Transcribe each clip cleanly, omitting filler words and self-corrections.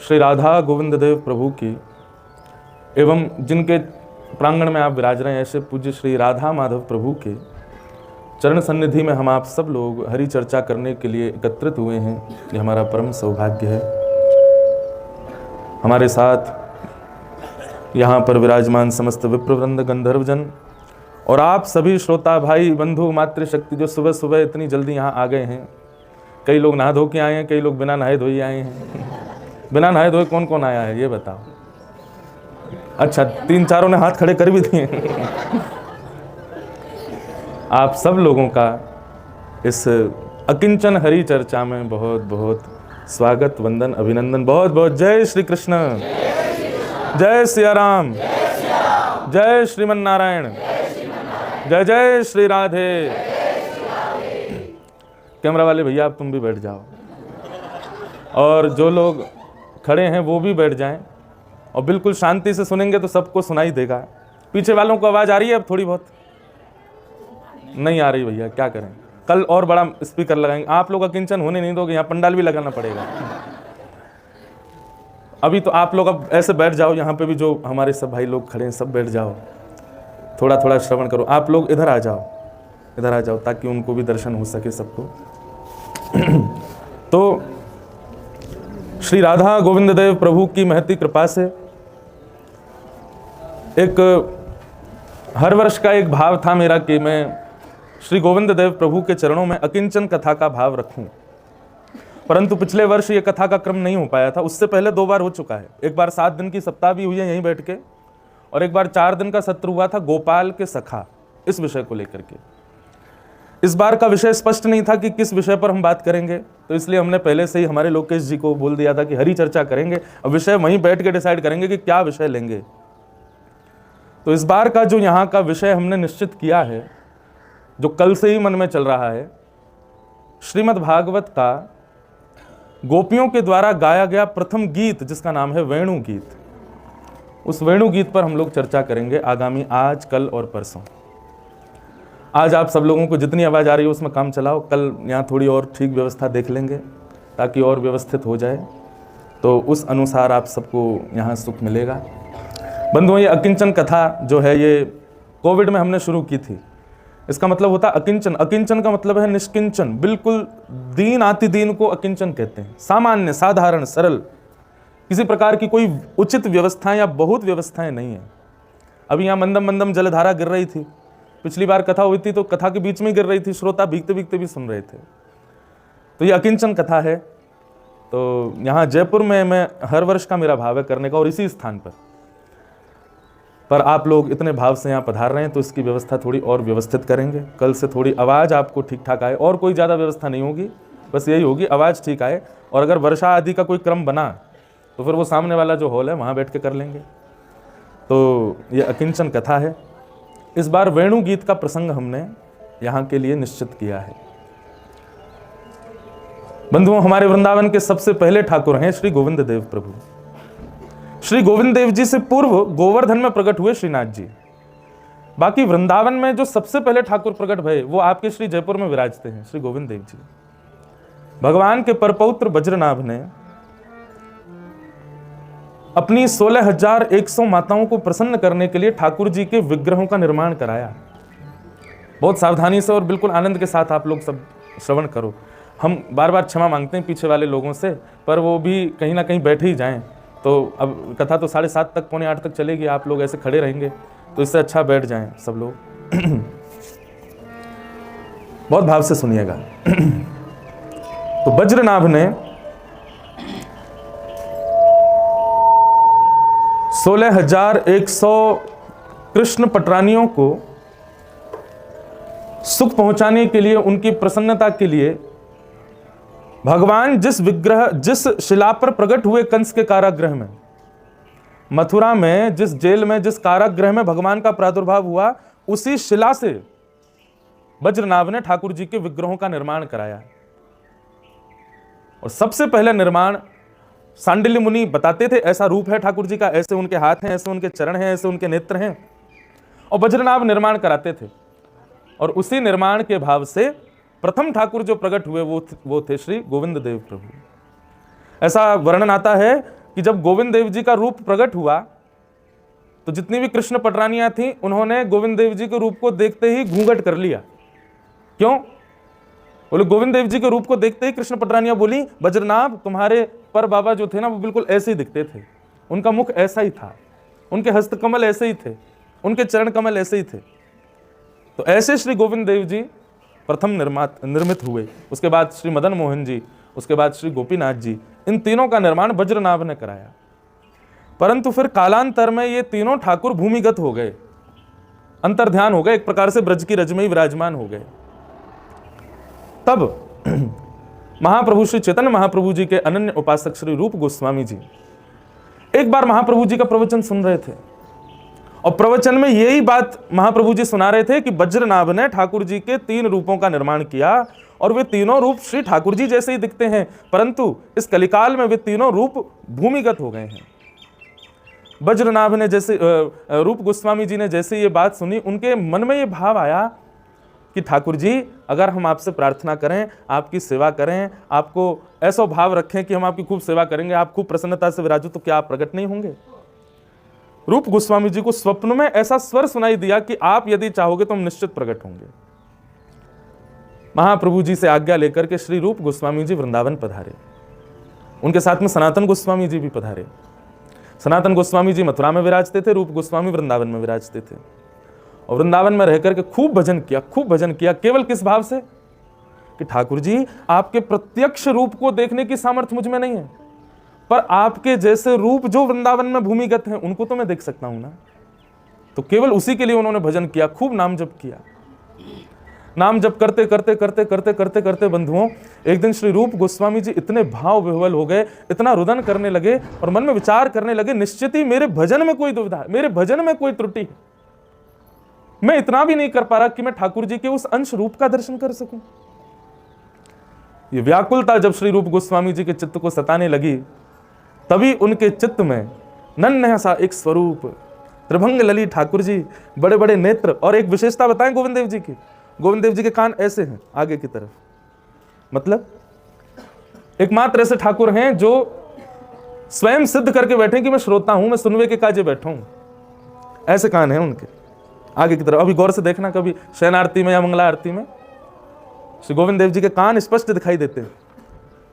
श्री राधा गोविंद देव प्रभु की एवं जिनके प्रांगण में आप विराज रहे हैं ऐसे पूज्य श्री राधा माधव प्रभु के चरण सन्निधि में हम आप सब लोग हरि चर्चा करने के लिए एकत्रित हुए हैं, ये हमारा परम सौभाग्य है। हमारे साथ यहाँ पर विराजमान समस्त विप्रवृंद, गंधर्वजन और आप सभी श्रोता भाई बंधु मातृशक्ति जो सुबह सुबह इतनी जल्दी यहाँ आ गए हैं। कई लोग नहा धो के आए हैं, कई लोग बिना नहाए धोए आए हैं। बिना नहाए धोए कौन कौन आया है ये बताओ? अच्छा, 3-4 ने हाथ खड़े कर भी दिए। आप सब लोगों का इस अकिंचन हरि चर्चा में बहुत बहुत स्वागत, वंदन, अभिनंदन। बहुत बहुत जय श्री कृष्ण, जय सिया राम, जय श्रीमन नारायण, जय जय श्री राधे। कैमरा वाले भैया आप तुम भी बैठ जाओ और जो लोग खड़े हैं वो भी बैठ जाएं और बिल्कुल शांति से सुनेंगे तो सबको सुनाई देगा। पीछे वालों को आवाज़ आ रही है? अब थोड़ी बहुत नहीं आ रही भैया, क्या करें? कल और बड़ा स्पीकर लगाएंगे। आप लोग अकिंचन होने नहीं दोगे, यहाँ पंडाल भी लगाना पड़ेगा। अभी तो आप लोग अब ऐसे बैठ जाओ, यहाँ पे भी जो हमारे सब भाई लोग खड़े हैं सब बैठ जाओ, थोड़ा थोड़ा श्रवण करो। आप लोग इधर आ जाओ, इधर आ जाओ ताकि उनको भी दर्शन हो सके सबको। तो श्री राधा गोविंद देव प्रभु की महती कृपा से एक हर वर्ष का एक भाव था मेरा कि मैं श्री गोविंद देव प्रभु के चरणों में अकिंचन कथा का भाव रखूं, परंतु पिछले वर्ष ये कथा का क्रम नहीं हो पाया था। उससे पहले 2 बार हो चुका है। एक बार 7 दिन की सप्ताह भी हुई है यहीं बैठ के, और एक बार 4 दिन का सत्र हुआ था गोपाल के सखा, इस विषय को लेकर के। इस बार का विषय स्पष्ट नहीं था कि किस विषय पर हम बात करेंगे, तो इसलिए हमने पहले से ही हमारे लोकेश जी को बोल दिया था कि हरि चर्चा करेंगे। अब विषय वहीं बैठ के डिसाइड करेंगे कि क्या विषय लेंगे। तो इस बार का जो यहाँ का विषय हमने निश्चित किया है, जो कल से ही मन में चल रहा है, श्रीमद् भागवत का गोपियों के द्वारा गाया गया प्रथम गीत जिसका नाम है वेणु गीत। उस वेणु गीत पर हम लोग चर्चा करेंगे आगामी आज, कल और परसों। आज आप सब लोगों को जितनी आवाज़ आ रही है उसमें काम चलाओ। कल यहाँ थोड़ी और ठीक व्यवस्था देख लेंगे ताकि और व्यवस्थित हो जाए, तो उस अनुसार आप सबको यहाँ सुख मिलेगा। बंधुओं, ये अकिंचन कथा जो है ये कोविड में हमने शुरू की थी। इसका मतलब होता है अकिंचन। अकिंचन का मतलब है निष्किंचन, बिल्कुल दीन आति दीन को अकिंचन कहते हैं। सामान्य, साधारण, सरल, किसी प्रकार की कोई उचित व्यवस्थाएं या बहुत व्यवस्थाएं नहीं है। अभी यहाँ मंदम मंदम जलधारा गिर रही थी। पिछली बार कथा हुई थी तो कथा के बीच में गिर रही थी, श्रोता भीगते भीगते भी सुन रहे थे। तो ये अकिंचन कथा है। तो यहाँ जयपुर में मैं हर वर्ष का मेरा भाव है करने का, और इसी स्थान पर आप लोग इतने भाव से यहाँ पधार रहे हैं तो इसकी व्यवस्था थोड़ी और व्यवस्थित करेंगे। कल से थोड़ी आवाज़ आपको ठीक ठाक आए, और कोई ज़्यादा व्यवस्था नहीं होगी, बस यही होगी आवाज़ ठीक आए। और अगर वर्षा आदि का कोई क्रम बना तो फिर वो सामने वाला जो हॉल है वहाँ बैठ के कर लेंगे। तो ये अकिंचन कथा है। इस बार वेणु गीत का प्रसंग हमने यहाँ के लिए निश्चित किया है। बंधुओं, हमारे वृंदावन के सबसे पहले ठाकुर हैं श्री गोविंद देव प्रभु। श्री गोविंद देव जी से पूर्व गोवर्धन में प्रकट हुए श्रीनाथ जी। बाकी वृंदावन में जो सबसे पहले ठाकुर प्रकट भये वो आपके श्री जयपुर में विराजते हैं श्री गोविंद देव जी। भगवान के परपौत्र वज्रनाभ ने अपनी 16,100 माताओं को प्रसन्न करने के लिए ठाकुर जी के विग्रहों का निर्माण कराया। बहुत सावधानी से और बिल्कुल आनंद के साथ आप लोग सब श्रवण करो। हम बार बार क्षमा मांगते हैं पीछे वाले लोगों से, पर वो भी कहीं ना कहीं बैठे ही जाएं। तो अब कथा तो 7:30 तक, 7:45 तक चलेगी। आप लोग ऐसे खड़े रहेंगे तो इससे अच्छा बैठ जाएं सब लोग। बहुत भाव से सुनिएगा। तो वज्रनाभ ने 16,100 कृष्ण पटरानियों को सुख पहुंचाने के लिए, उनकी प्रसन्नता के लिए, भगवान जिस शिला पर प्रकट हुए कंस के कारागृह में, मथुरा में जिस जेल में, जिस कारागृह में भगवान का प्रादुर्भाव हुआ, उसी शिला से वज्रनाभ ने ठाकुर जी के विग्रहों का निर्माण कराया। और सबसे पहले निर्माण सांडिल्य मुनि बताते थे, ऐसा रूप है ठाकुर जी का, ऐसे उनके हाथ हैं, ऐसे उनके चरण हैं, ऐसे उनके नेत्र हैं, और वज्रनाभ निर्माण कराते थे। और उसी निर्माण के भाव से प्रथम ठाकुर जो प्रकट हुए वो थे श्री गोविंद देव प्रभु। ऐसा वर्णन आता है कि जब गोविंद देव जी का रूप प्रकट हुआ तो जितनी भी कृष्ण पटरानियां थी उन्होंने गोविंद देव जी के रूप को देखते ही घूंघट कर लिया। क्यों? बोले गोविंद देव जी के रूप को देखते ही कृष्ण पटरानियां बोली, वज्रनाभ तुम्हारे पर बाबा जो थे ना वो बिल्कुल ऐसे ही दिखते थे, उनका मुख ऐसा ही था, उनके हस्तकमल ऐसे ही थे, उनके चरण कमल ऐसे ही थे। तो ऐसे श्री गोविंद देव जी प्रथम निर्मित हुए। उसके बाद श्री मदन मोहन जी, उसके बाद श्री गोपीनाथ जी, इन तीनों का निर्माण वज्रनाभ ने कराया। परंतु फिर कालांतर में ये तीनों ठाकुर भूमिगत हो गए, अंतर्ध्यान हो गए, एक प्रकार से ब्रज की रज में ही विराजमान हो गए। तब महाप्रभु श्री चैतन्य महाप्रभु जी के अनन्य उपासक श्री रूप गोस्वामी जी एक बार महाप्रभु जी का प्रवचन सुन रहे थे और प्रवचन में यही बात महाप्रभु जी सुना रहे थे कि वज्रनाभ ने ठाकुर जी के 3 रूपों का निर्माण किया और वे तीनों रूप श्री ठाकुर जी जैसे ही दिखते हैं, परंतु इस कलिकाल में वे तीनों रूप भूमिगत हो गए हैं। वज्रनाभ ने जैसे रूप गोस्वामी जी ने जैसे ये बात सुनी, उनके मन में ये भाव आया कि ठाकुर जी अगर हम आपसे प्रार्थना करें, आपकी सेवा करें, आपको ऐसा भाव रखें कि हम आपकी खूब सेवा करेंगे, आप खूब प्रसन्नता से विराजो, तो क्या आप प्रकट नहीं होंगे? रूप गोस्वामी जी को स्वप्न में ऐसा स्वर सुनाई दिया कि आप यदि चाहोगे तो हम निश्चित प्रकट होंगे। महाप्रभु जी से आज्ञा लेकर के श्री रूप गोस्वामी जी वृंदावन पधारे। उनके साथ में सनातन गोस्वामी जी भी पधारे। सनातन गोस्वामी जी मथुरा में विराजते थे, रूप गोस्वामी वृंदावन में विराजते थे और वृंदावन में रहकर के खूब भजन किया। केवल किस भाव से कि ठाकुर जी आपके प्रत्यक्ष रूप को देखने की सामर्थ्य मुझ में नहीं है, पर आपके जैसे रूप जो वृंदावन में भूमिगत हैं उनको तो मैं देख सकता हूं ना। तो केवल उसी के लिए उन्होंने भजन किया, खूब नाम जप किया। नाम जप करते बंधुओं, एक दिन श्री रूप गोस्वामी जी इतने भाव विह्वल हो गए, इतना रुदन करने लगे और मन में विचार करने लगे, निश्चित ही मेरे भजन में कोई दुविधा है, मेरे भजन में कोई त्रुटि है, मैं इतना भी नहीं कर पा रहा कि मैं ठाकुर जी के उस अंश रूप का दर्शन कर सकूं। ये व्याकुलता जब श्री रूप गोस्वामी जी के चित्त को सताने लगी, तभी उनके चित्त में नन्हा सा एक स्वरूप, त्रिभंग लली ठाकुर जी, बड़े बड़े नेत्र, और एक विशेषता बताएं गोविंद देव जी की, गोविंद देव जी के कान ऐसे हैं आगे की तरफ, मतलब एकमात्र ऐसे ठाकुर हैं जो स्वयं सिद्ध करके बैठे कि मैं श्रोता हूं, मैं सुनवे के काजे बैठा हूं। ऐसे कान हैं उनके आगे की तरफ। अभी गौर से देखना, कभी शयन आरती में या मंगला आरती में श्री गोविंद देव जी के कान स्पष्ट दिखाई देते हैं,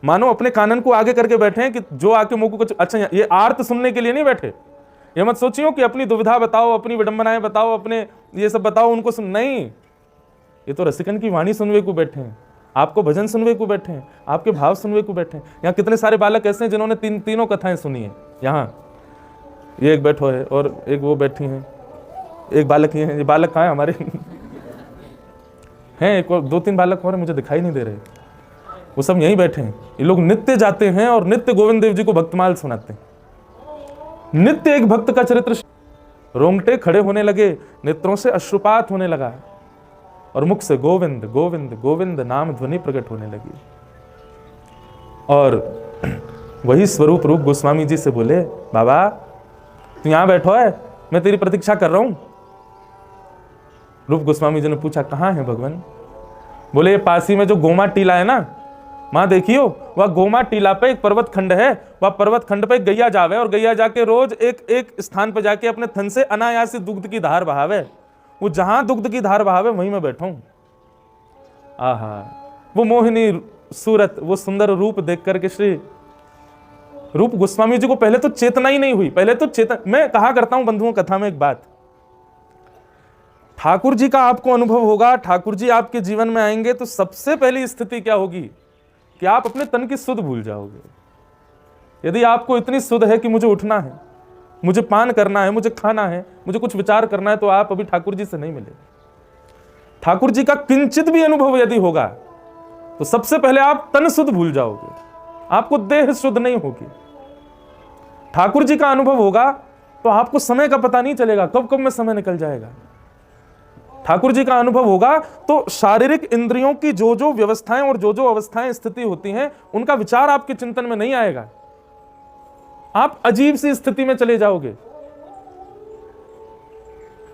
मानो अपने कानन को आगे करके बैठे हैं कि जो आके मुंह को कुछ अच्छा, ये आर्त सुनने के लिए नहीं बैठे। ये मत सोचियो कि अपनी दुविधा बताओ, अपनी विडंबनाएं बताओ, अपने ये सब बताओ उनको सुन, नहीं, ये तो रसिकन की वाणी सुनवे को बैठे हैं, आपको भजन सुनवे को बैठे हैं, आपके भाव सुनवे को बैठे हैं। यहाँ कितने सारे बालक ऐसे हैं जिन्होंने तीनों कथाएं सुनी है। यहाँ ये एक बैठो है और एक वो बैठी हैं, एक बालक ये है, ये बालक कहाँ है हमारे हैं, एक और 2-3 बालक और मुझे दिखाई नहीं दे रहे, वो सब यहीं बैठे हैं। ये लोग नित्य जाते हैं और नित्य गोविंद देव जी को भक्तमाल सुनाते हैं। नित्य एक भक्त का चरित्र, रोंगटे खड़े होने लगे, नेत्रों से अश्रुपात होने लगा और मुख से गोविंद गोविंद गोविंद नाम ध्वनि प्रकट होने लगी। और वही स्वरूप रूप गोस्वामी जी से बोले, बाबा तू यहां बैठो है, मैं तेरी प्रतीक्षा कर रहा हूं। रूप गोस्वामी जी ने पूछा, कहाँ है भगवान? बोले ये पासी में जो गोमा टीला है ना, मां देखियो, वह गोमा टीला पे एक पर्वत खंड है, वह पर्वत खंड पे गैया जावे और गैया जाके रोज एक स्थान पे जाके अपने थन से अनायासी दुग्ध की धार बहावे। वो जहां दुग्ध की धार बहावे वहीं मैं बैठा हूं। आहा, वो मोहिनी सूरत, वो सुंदर रूप देख करके श्री रूप गोस्वामी जी को पहले तो चेतना ही नहीं हुई। पहले तो मैं कहा करता हूं बंधुओं कथा में एक बात, ठाकुर जी का आपको अनुभव होगा, ठाकुर जी आपके जीवन में आएंगे तो सबसे पहली स्थिति क्या होगी कि आप अपने तन की सुध भूल जाओगे। यदि आपको इतनी सुध है कि मुझे उठना है, मुझे पान करना है, मुझे खाना है, मुझे कुछ विचार करना है, तो आप अभी ठाकुर जी से नहीं मिले। ठाकुर जी का किंचित भी अनुभव यदि होगा तो सबसे पहले आप तन शुद्ध भूल जाओगे, आपको देह शुद्ध नहीं होगी। ठाकुर जी का अनुभव होगा तो आपको समय का पता नहीं चलेगा, कब कब में समय निकल जाएगा। ठाकुर जी का अनुभव होगा तो शारीरिक इंद्रियों की जो जो व्यवस्थाएं और जो जो अवस्थाएं स्थिति होती हैं उनका विचार आपके चिंतन में नहीं आएगा, आप अजीब सी स्थिति में चले जाओगे।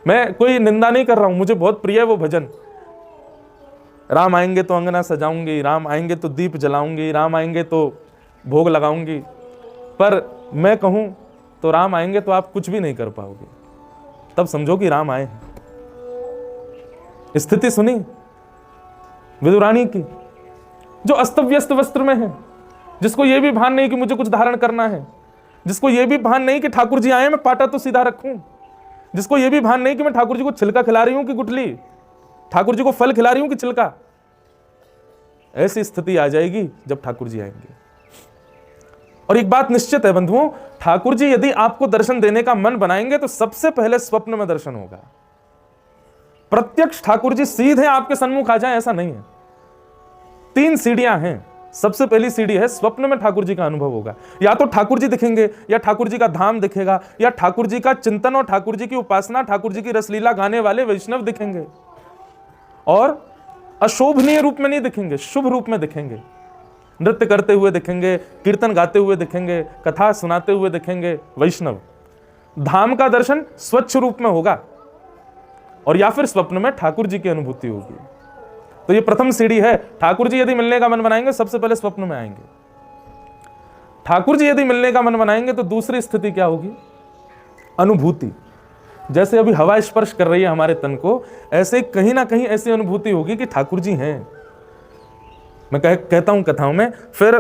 मैं कोई निंदा नहीं कर रहा हूं, मुझे बहुत प्रिय है वो भजन, राम आएंगे तो अंगना सजाऊंगी, राम आएंगे तो दीप जलाऊंगी, राम आएंगे तो भोग लगाऊंगी, पर मैं कहूं तो राम आएंगे तो आप कुछ भी नहीं कर पाओगे, तब समझो कि राम आए हैं। स्थिति सुनी विदुरानी की, जो अस्त व्यस्त वस्त्र में है, जिसको यह भी भान नहीं कि मुझे कुछ धारण करना है, जिसको यह भी भान नहीं कि ठाकुर जी आए मैं पाटा तो सीधा रखूं, जिसको यह भी भान नहीं कि मैं ठाकुर जी को छिलका खिला रही हूं कि गुठली, ठाकुर जी को फल खिला रही हूं कि छिलका। ऐसी स्थिति आ जाएगी जब ठाकुर जी आएंगे। और एक बात निश्चित है बंधुओं, ठाकुर जी यदि आपको दर्शन देने का मन बनाएंगे तो सबसे पहले स्वप्न में दर्शन होगा। प्रत्यक्ष ठाकुर जी सीधे आपके सन्मुख आ जाएं ऐसा नहीं है। 3 सीढ़ियां हैं। सबसे पहली सीढ़ी है स्वप्न में ठाकुर जी का अनुभव होगा। या तो ठाकुर जी दिखेंगे, या ठाकुर जी का धाम दिखेगा, या ठाकुर जी का चिंतन और ठाकुर जी की उपासना, ठाकुर जी की रसलीला गाने वाले वैष्णव दिखेंगे। और अशोभनीय रूप में नहीं दिखेंगे, शुभ रूप में दिखेंगे। नृत्य करते हुए दिखेंगे, कीर्तन गाते हुए दिखेंगे, कथा सुनाते हुए दिखेंगे वैष्णव। धाम का दर्शन स्वच्छ रूप में होगा, और या फिर स्वप्न में ठाकुर जी की अनुभूति होगी। तो ये प्रथम सीढ़ी है। ठाकुर जी यदि मिलने का मन बनाएंगे सबसे पहले स्वप्न में आएंगे। ठाकुर जी यदि मिलने का मन बनाएंगे तो दूसरी स्थिति क्या होगी? अनुभूति। जैसे अभी हवा स्पर्श कर रही है हमारे तन को, ऐसे कहीं ना कहीं ऐसी अनुभूति होगी कि ठाकुर जी हैं। मैं कहता हूं कथाओं में, फिर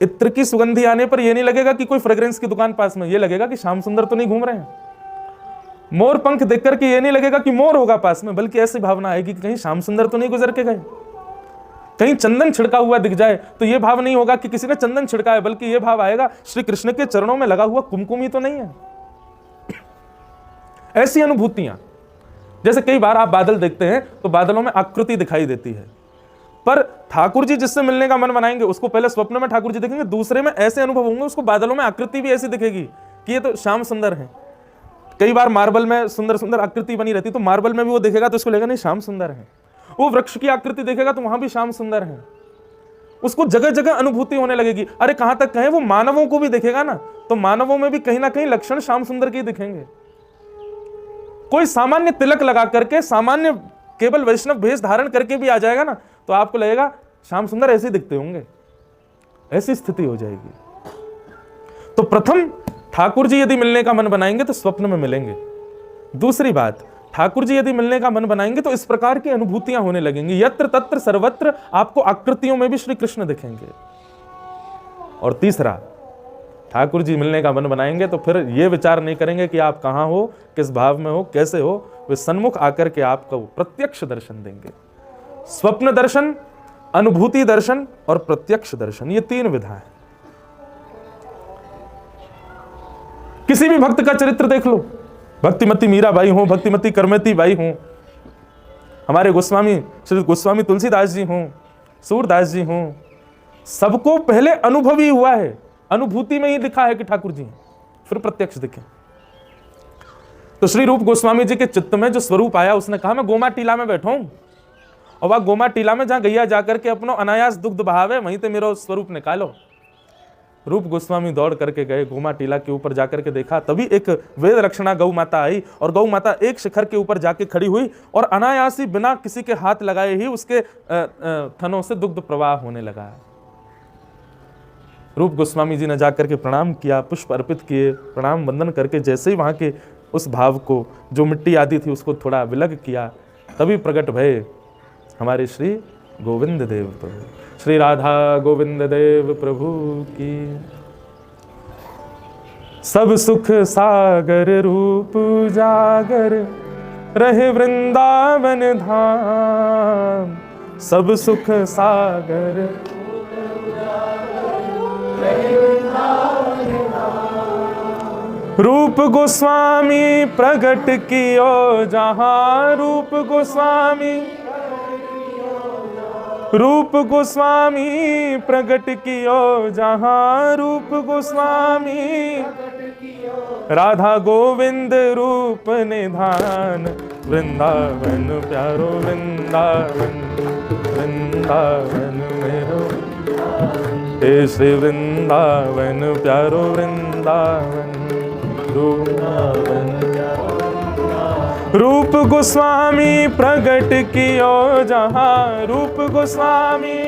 इत्र की सुगंधी आने पर यह नहीं लगेगा कि कोई फ्रेग्रेंस की दुकान पास में, यह लगेगा कि श्याम सुंदर तो नहीं घूम रहे हैं। मोर पंख देख करके ये नहीं लगेगा कि मोर होगा पास में, बल्कि ऐसी भावना आएगी कि कहीं श्याम सुंदर तो नहीं गुजर के गए। कहीं चंदन छिड़का हुआ दिख जाए तो यह भाव नहीं होगा कि किसी ने चंदन छिड़का है, बल्कि यह भाव आएगा श्री कृष्ण के चरणों में लगा हुआ कुमकुम ही तो नहीं है। ऐसी अनुभूतियां, जैसे कई बार आप बादल देखते हैं तो बादलों में आकृति दिखाई देती है, पर ठाकुर जी जिससे मिलने का मन बनाएंगे उसको पहले स्वप्न में ठाकुर जी दिखेंगे, दूसरे में ऐसे अनुभव होंगे उसको बादलों में आकृति भी ऐसी दिखेगी कि ये तो श्याम सुंदर है। कई बार मार्बल में सुंदर सुंदर आकृति बनी रहती, तो मार्बल में भी वो देखेगा तो उसको लगेगा नहीं श्याम सुंदर है। वो वृक्ष की आकृति देखेगा तो वहां भी श्याम सुंदर है। उसको जगह जगह अनुभूति होने लगेगी। अरे कहां तक कहें, वो मानवों को भी देखेगा ना, तो मानवों में भी कहीं ना कहीं लक्षण श्याम सुंदर के दिखेंगे। कोई सामान्य तिलक लगा करके, सामान्य केवल वैष्णव भेष धारण करके भी आ जाएगा ना, तो आपको लगेगा श्याम सुंदर ऐसे दिखते होंगे। ऐसी स्थिति हो जाएगी। तो प्रथम, ठाकुर जी यदि मिलने का मन बनाएंगे तो स्वप्न में मिलेंगे। दूसरी बात, ठाकुर जी यदि मिलने का मन बनाएंगे तो इस प्रकार की अनुभूतियां होने लगेंगी, यत्र तत्र सर्वत्र आपको आकृतियों में भी श्री कृष्ण दिखेंगे। और तीसरा, ठाकुर जी मिलने का मन बनाएंगे तो फिर यह विचार नहीं करेंगे कि आप कहां हो, किस भाव में हो, कैसे हो, वे सन्मुख आकर के आपको प्रत्यक्ष दर्शन देंगे। स्वप्न दर्शन, अनुभूति दर्शन और प्रत्यक्ष दर्शन, ये 3 विधा है। किसी भी भक्त का चरित्र देख लो, भक्तिमती मीराबाई हो, भक्तिमती करमती बाई हो, हमारे गोस्वामी श्री गोस्वामी तुलसीदास जी हो, सूरदास जी हो, सबको पहले अनुभव ही हुआ है, अनुभूति में ही दिखा है कि ठाकुर जी हैं, फिर प्रत्यक्ष दिखे। तो श्री रूप गोस्वामी जी के चित्त में जो स्वरूप आया, उसने कहा मैं गोमा टीला में बैठा हूं, और वह गोमा टीला में जहां गैया जाकर के अपनो अनायास दुग्ध बहावे, वहीं से मेरा स्वरूप निकालो। रूप गोस्वामी दौड़ करके गए, गोमा टीला के ऊपर जाकर के देखा, तभी एक वेद रक्षणा गौ माता आई, और गौ माता एक शिखर के ऊपर जाके खड़ी हुई, और अनायासी बिना किसी के हाथ लगाए ही उसके थनों से दुग्ध प्रवाह होने लगा। रूप गोस्वामी जी ने जाकर के प्रणाम किया, पुष्प अर्पित किए, प्रणाम वंदन करके जैसे ही वहां के उस भाव को, जो मिट्टी आदि थी, उसको थोड़ा विलग किया, तभी प्रकट भये हमारे श्री गोविंद देव प्रभु। श्री राधा गोविंद देव प्रभु की। सब सुख सागर रूप जागर रहे वृंदावन धाम, सब सुख सागर रूप गोस्वामी प्रगट कियो जहां, रूप गोस्वामी प्रगट कियो जहां, रूप गोस्वामी राधा गोविंद रूप निधान, वृंदावन प्यारो वृंदावन, वृंदावन मेरो हे श्री वृंदावन प्यारो वृंदावन, रूप गोस्वामी प्रगट कियो जहां, रूप गोस्वामी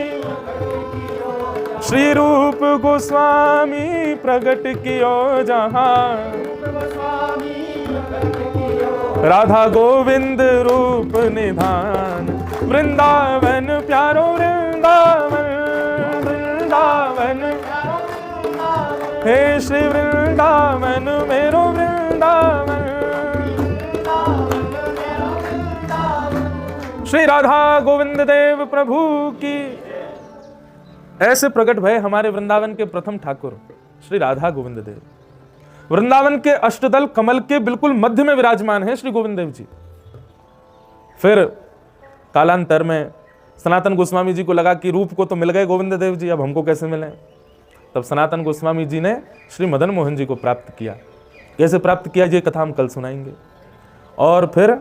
श्री रूप गोस्वामी प्रगट कियो जहां, राधा गोविंद रूप निधान। वृंदावन प्यारो वृंदावन, वृंदावन हे श्री वृंदावन मेरो वृंदावन। श्री राधा गोविंद देव प्रभु की। ऐसे प्रकट भय हमारे वृंदावन के प्रथम ठाकुर श्री राधा गोविंद देव। वृंदावन के अष्टदल कमल के बिल्कुल मध्य में विराजमान है श्री गोविंद देव जी। फिर कालांतर में सनातन गोस्वामी जी को लगा कि रूप को तो मिल गए गोविंद देव जी, अब हमको कैसे मिले। तब सनातन गोस्वामी जी ने श्री मदन मोहन जी को प्राप्त किया। कैसे प्राप्त किया ये कथा हम कल सुनाएंगे। और फिर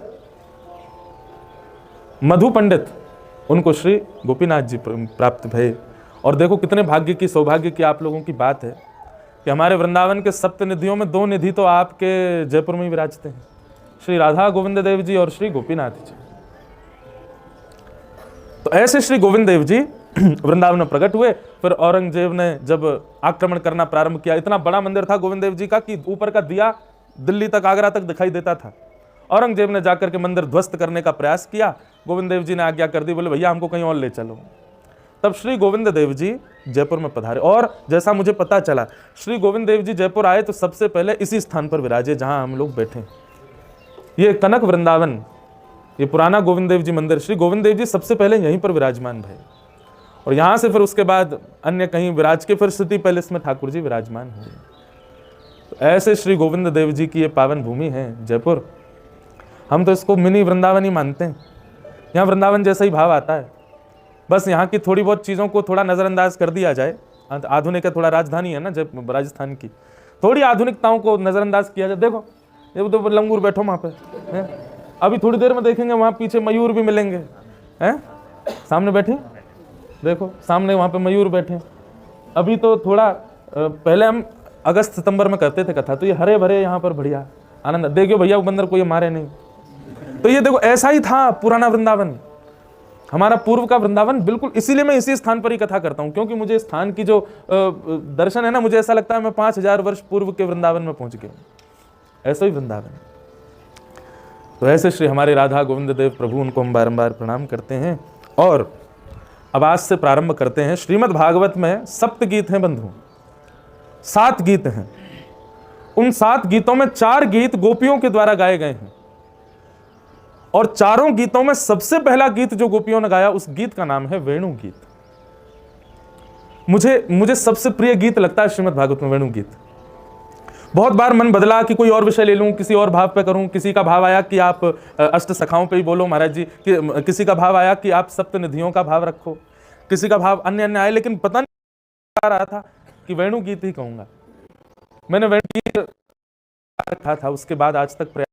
मधु पंडित, उनको श्री गोपीनाथ जी प्राप्त भये। और देखो कितने भाग्य की, सौभाग्य की आप लोगों की बात है कि हमारे वृंदावन के सप्त निधियों में 2 निधि तो आपके जयपुर में ही विराजते हैं, श्री राधा गोविंद देव जी और श्री गोपीनाथ जी। तो ऐसे श्री गोविंद देव जी वृंदावन में प्रकट हुए। फिर औरंगजेब ने जब आक्रमण करना प्रारंभ किया, इतना बड़ा मंदिर था गोविंद देव जी का कि ऊपर का दिया दिल्ली तक, आगरा तक दिखाई देता था। औरंगजेब ने जाकर के मंदिर ध्वस्त करने का प्रयास किया। गोविंद देव जी ने आज्ञा कर दी, बोले भैया हमको कहीं और ले चलो। तब श्री गोविंद देव जी जयपुर में पधारे। और जैसा मुझे पता चला, श्री गोविंद देव जी जयपुर आए तो सबसे पहले इसी स्थान पर विराजे जहां हम लोग बैठे। ये कनक वृंदावन, ये पुराना गोविंद देव जी मंदिर, श्री गोविंद देव जी सबसे पहले यहीं पर विराजमान भये। और यहां से फिर उसके बाद अन्य कहीं विराज के फिर सिटी पैलेस में ठाकुर जी विराजमान हुए। तो ऐसे श्री गोविंद देव जी की ये पावन भूमि है जयपुर। हम तो इसको मिनी वृंदावन ही मानते हैं। यहाँ वृंदावन जैसा ही भाव आता है, बस यहाँ की थोड़ी बहुत चीज़ों को थोड़ा नज़रअंदाज कर दिया जाए। आधुनिक है, थोड़ा राजधानी है ना जब राजस्थान की, थोड़ी आधुनिकताओं को नज़रअंदाज किया जाए। देखो ये तो लंगूर बैठो वहाँ पे हैं, अभी थोड़ी देर में देखेंगे वहाँ पीछे मयूर भी मिलेंगे हैं, सामने बैठे देखो, सामने वहाँ पे मयूर बैठे। अभी तो थोड़ा पहले हम अगस्त सितंबर में करते थे कथा, तो ये हरे भरे यहाँ पर बढ़िया आनंद। देखियो भैया वो बंदर को ये मारे नहीं। तो ये देखो ऐसा ही था पुराना वृंदावन, हमारा पूर्व का वृंदावन। बिल्कुल इसीलिए मैं इसी स्थान पर ही कथा करता हूँ, क्योंकि मुझे स्थान की जो दर्शन है ना, मुझे ऐसा लगता है मैं 5000 वर्ष पूर्व के वृंदावन में पहुंच गया। ऐसा ही वृंदावन। तो ऐसे श्री हमारे राधा गोविंद देव प्रभु, उनको हम बारंबार प्रणाम करते हैं। और अब आज से प्रारंभ करते हैं। श्रीमद् भागवत में 7 गीत हैं बंधु, 7 गीत हैं। उन 7 गीतों में 4 गीत गोपियों के द्वारा गाए गए हैं। और चारों गीतों में सबसे पहला गीत जो गोपियों ने गाया, उस गीत का नाम है वेणु गीत। मुझे सबसे प्रिय गीत लगता है श्रीमद् भागवत में वेणु गीत। बहुत बार मन बदला कि कोई और विषय ले लूं, किसी और भाव पे करूं। किसी का भाव आया कि आप अष्ट सखाओं पे ही बोलो महाराज जी, किसी का भाव आया कि आप सप्त निधियों का भाव रखो, किसी का भाव अन्य आए, लेकिन पता नहीं आ रहा था कि वेणु गीत ही कहूंगा। मैंने वेणु गीत रखा था, उसके बाद आज तक प्रयास,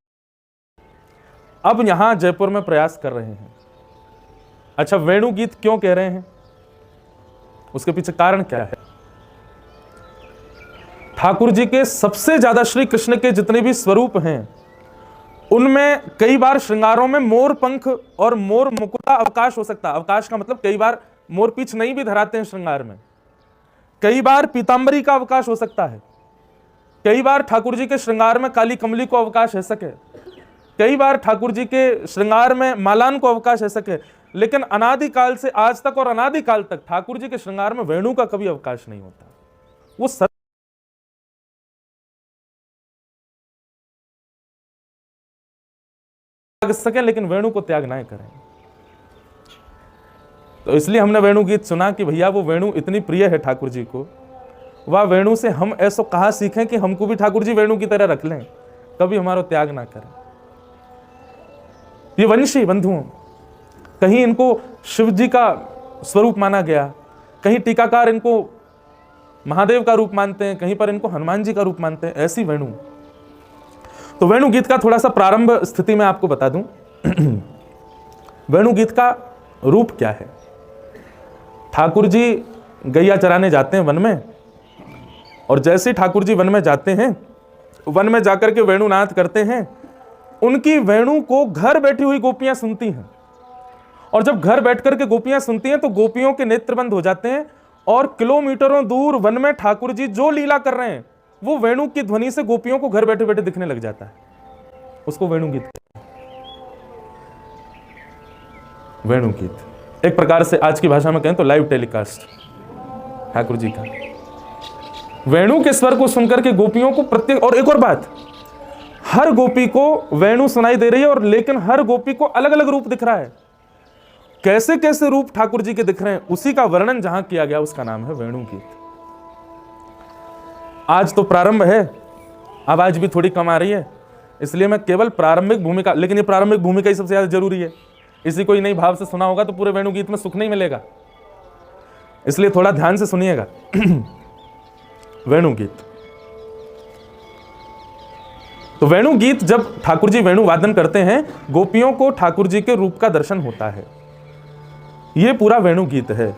अब यहां जयपुर में प्रयास कर रहे हैं। अच्छा, वेणु गीत क्यों कह रहे हैं, उसके पीछे कारण क्या है? ठाकुर जी के सबसे ज्यादा श्री कृष्ण के जितने भी स्वरूप हैं, उनमें कई बार श्रृंगारों में मोर पंख और मोर मुकुट का अवकाश हो सकता है। अवकाश का मतलब कई बार मोर पीछ नहीं भी धराते हैं श्रृंगार में, कई बार पीतांबरी का अवकाश हो सकता है, कई बार ठाकुर जी के श्रृंगार में काली कमली को अवकाश है सके, कई बार ठाकुर जी के श्रृंगार में मालान को अवकाश है सके। लेकिन अनादिकाल से आज तक और अनादिकाल तक ठाकुर जी के श्रृंगार में वेणु का कभी अवकाश नहीं होता। वो त्याग सके लेकिन वेणु को त्याग ना करें। तो इसलिए हमने वेणु गीत सुना कि भैया वो वेणु इतनी प्रिय है ठाकुर जी को, वह वेणु से हम ऐसा कहा सीखें कि हमको भी ठाकुर जी वेणु की तरह रख लें, कभी हमारा त्याग ना करें। ये वंशी बंधुओं, कहीं इनको शिव जी का स्वरूप माना गया, कहीं टीकाकार इनको महादेव का रूप मानते हैं, कहीं पर इनको हनुमान जी का रूप मानते हैं। ऐसी वेणु। तो वेणु गीत का थोड़ा सा प्रारंभ स्थिति में आपको बता दूं। वेणु गीत का रूप क्या है? ठाकुर जी गैया चराने जाते हैं वन में, और जैसे ठाकुर जी वन में जाते हैं, वन में जाकर के वेणुनाद करते हैं, उनकी वेणु को घर बैठी हुई गोपियां सुनती हैं। और जब घर बैठ करके गोपियां सुनती हैं तो गोपियों के नेत्र बंद हो जाते हैं और किलोमीटरों दूर वन में ठाकुर जी जो लीला कर रहे हैं वो वेणु की ध्वनि से गोपियों को घर बैठे बैठे दिखने लग जाता है। उसको वेणु गीत, वेणु गीत एक प्रकार से आज की भाषा में कहें तो लाइव टेलीकास्ट ठाकुर जी का। वेणु के स्वर को सुनकर के गोपियों को प्रत्येक, और एक और बात, हर गोपी को वेणु सुनाई दे रही है और लेकिन हर गोपी को अलग अलग रूप दिख रहा है। कैसे कैसे रूप ठाकुर जी के दिख रहे हैं उसी का वर्णन जहां किया गया उसका नाम है वेणु गीत। आज तो प्रारंभ है, आवाज भी थोड़ी कम आ रही है, इसलिए मैं केवल प्रारंभिक भूमिका, लेकिन ये प्रारंभिक भूमिका ही सबसे ज्यादा जरूरी है। इसी को ही नई भाव से सुना होगा तो पूरे वेणु गीत में सुख नहीं मिलेगा, इसलिए थोड़ा ध्यान से सुनिएगा। वेणु गीत, तो वेणु गीत जब ठाकुर जी वेणु वादन करते हैं गोपियों को ठाकुर जी के रूप का दर्शन होता है। ये पूरा वेणु गीत है।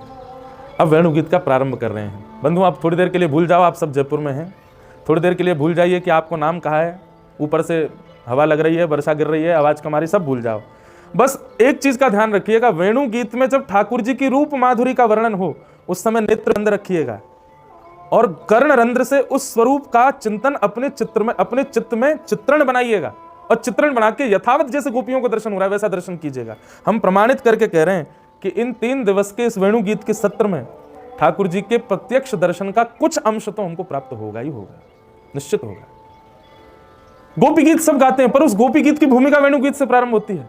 अब वेणु गीत का प्रारंभ कर रहे हैं। बंधु आप थोड़ी देर के लिए भूल जाओ, आप सब जयपुर में हैं, थोड़ी देर के लिए भूल जाइए कि आपको नाम कहा है, ऊपर से हवा लग रही है, वर्षा गिर रही है, आवाज कम आ रही, सब भूल जाओ। बस एक चीज का ध्यान रखिएगा, वेणु गीत में जब ठाकुर जी की रूप माधुरी का वर्णन हो उस समय नेत्र बंद रखिएगा और कर्ण रंध्र से उस स्वरूप का चिंतन अपने चित्त में चित्रण बनाइएगा और चित्रण बना के यथावत जैसे गोपियों को दर्शन हो रहा है वैसा दर्शन कीजिएगा। हम प्रमाणित करके कह रहे हैं कि इन 3 दिवस के इस वेणु गीत के सत्र में ठाकुर जी के प्रत्यक्ष दर्शन का कुछ अंश तो हमको प्राप्त होगा ही होगा, निश्चित होगा। गोपी गीत सब गाते हैं पर उस गोपी गीत की भूमिका वेणु गीत से प्रारंभ होती है।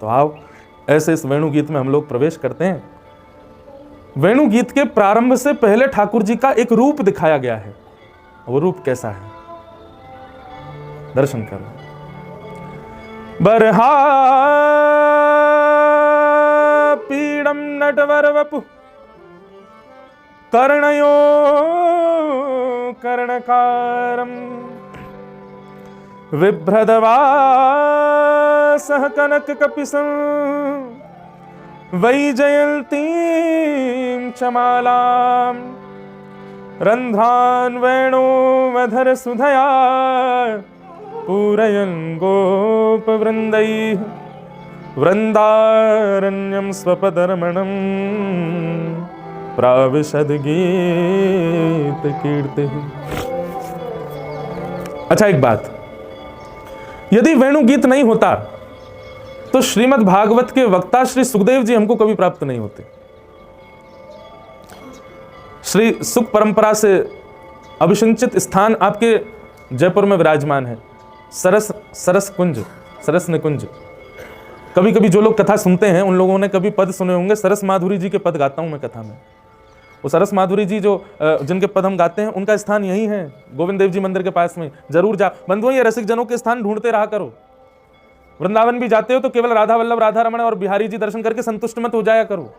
तो आओ ऐसे इस वेणु गीत में हम लोग प्रवेश करते हैं। वेणु गीत के प्रारंभ से पहले ठाकुर जी का एक रूप दिखाया गया है, वो रूप कैसा है दर्शन करो। बरहा पीडम नटवर वपु कर्णयो कर्णकारम विभ्रदवासः कनक कपिसं वैजयन्तीं चमालां रन्ध्रान् वेणोमधर सुधया पूरयन् गोपवृन्दैः वृन्दारण्यं स्वपदरमणं प्राविशद गीत कीर्तिः। अच्छा एक बात, यदि वेणु गीत नहीं होता तो श्रीमद् भागवत के वक्ता श्री सुखदेव जी हमको कभी प्राप्त नहीं होते। श्री सुख परंपरा से अभिषिंचित स्थान आपके जयपुर में विराजमान है, सरस निकुंज। कभी कभी जो लोग कथा सुनते हैं उन लोगों ने कभी पद सुने होंगे, सरस माधुरी जी के पद गाता हूं मैं कथा में। वो सरस माधुरी जी जो जिनके पद हम गाते हैं उनका स्थान यही है, गोविंद देव जी मंदिर के पास में। जरूर जा बंधुओं, ये रसिक जनों के स्थान ढूंढते रहा करो। वृंदावन भी जाते हो तो केवल राधा वल्लभ, राधा रमण और बिहारी जी दर्शन करके संतुष्ट मत हो जाया करो,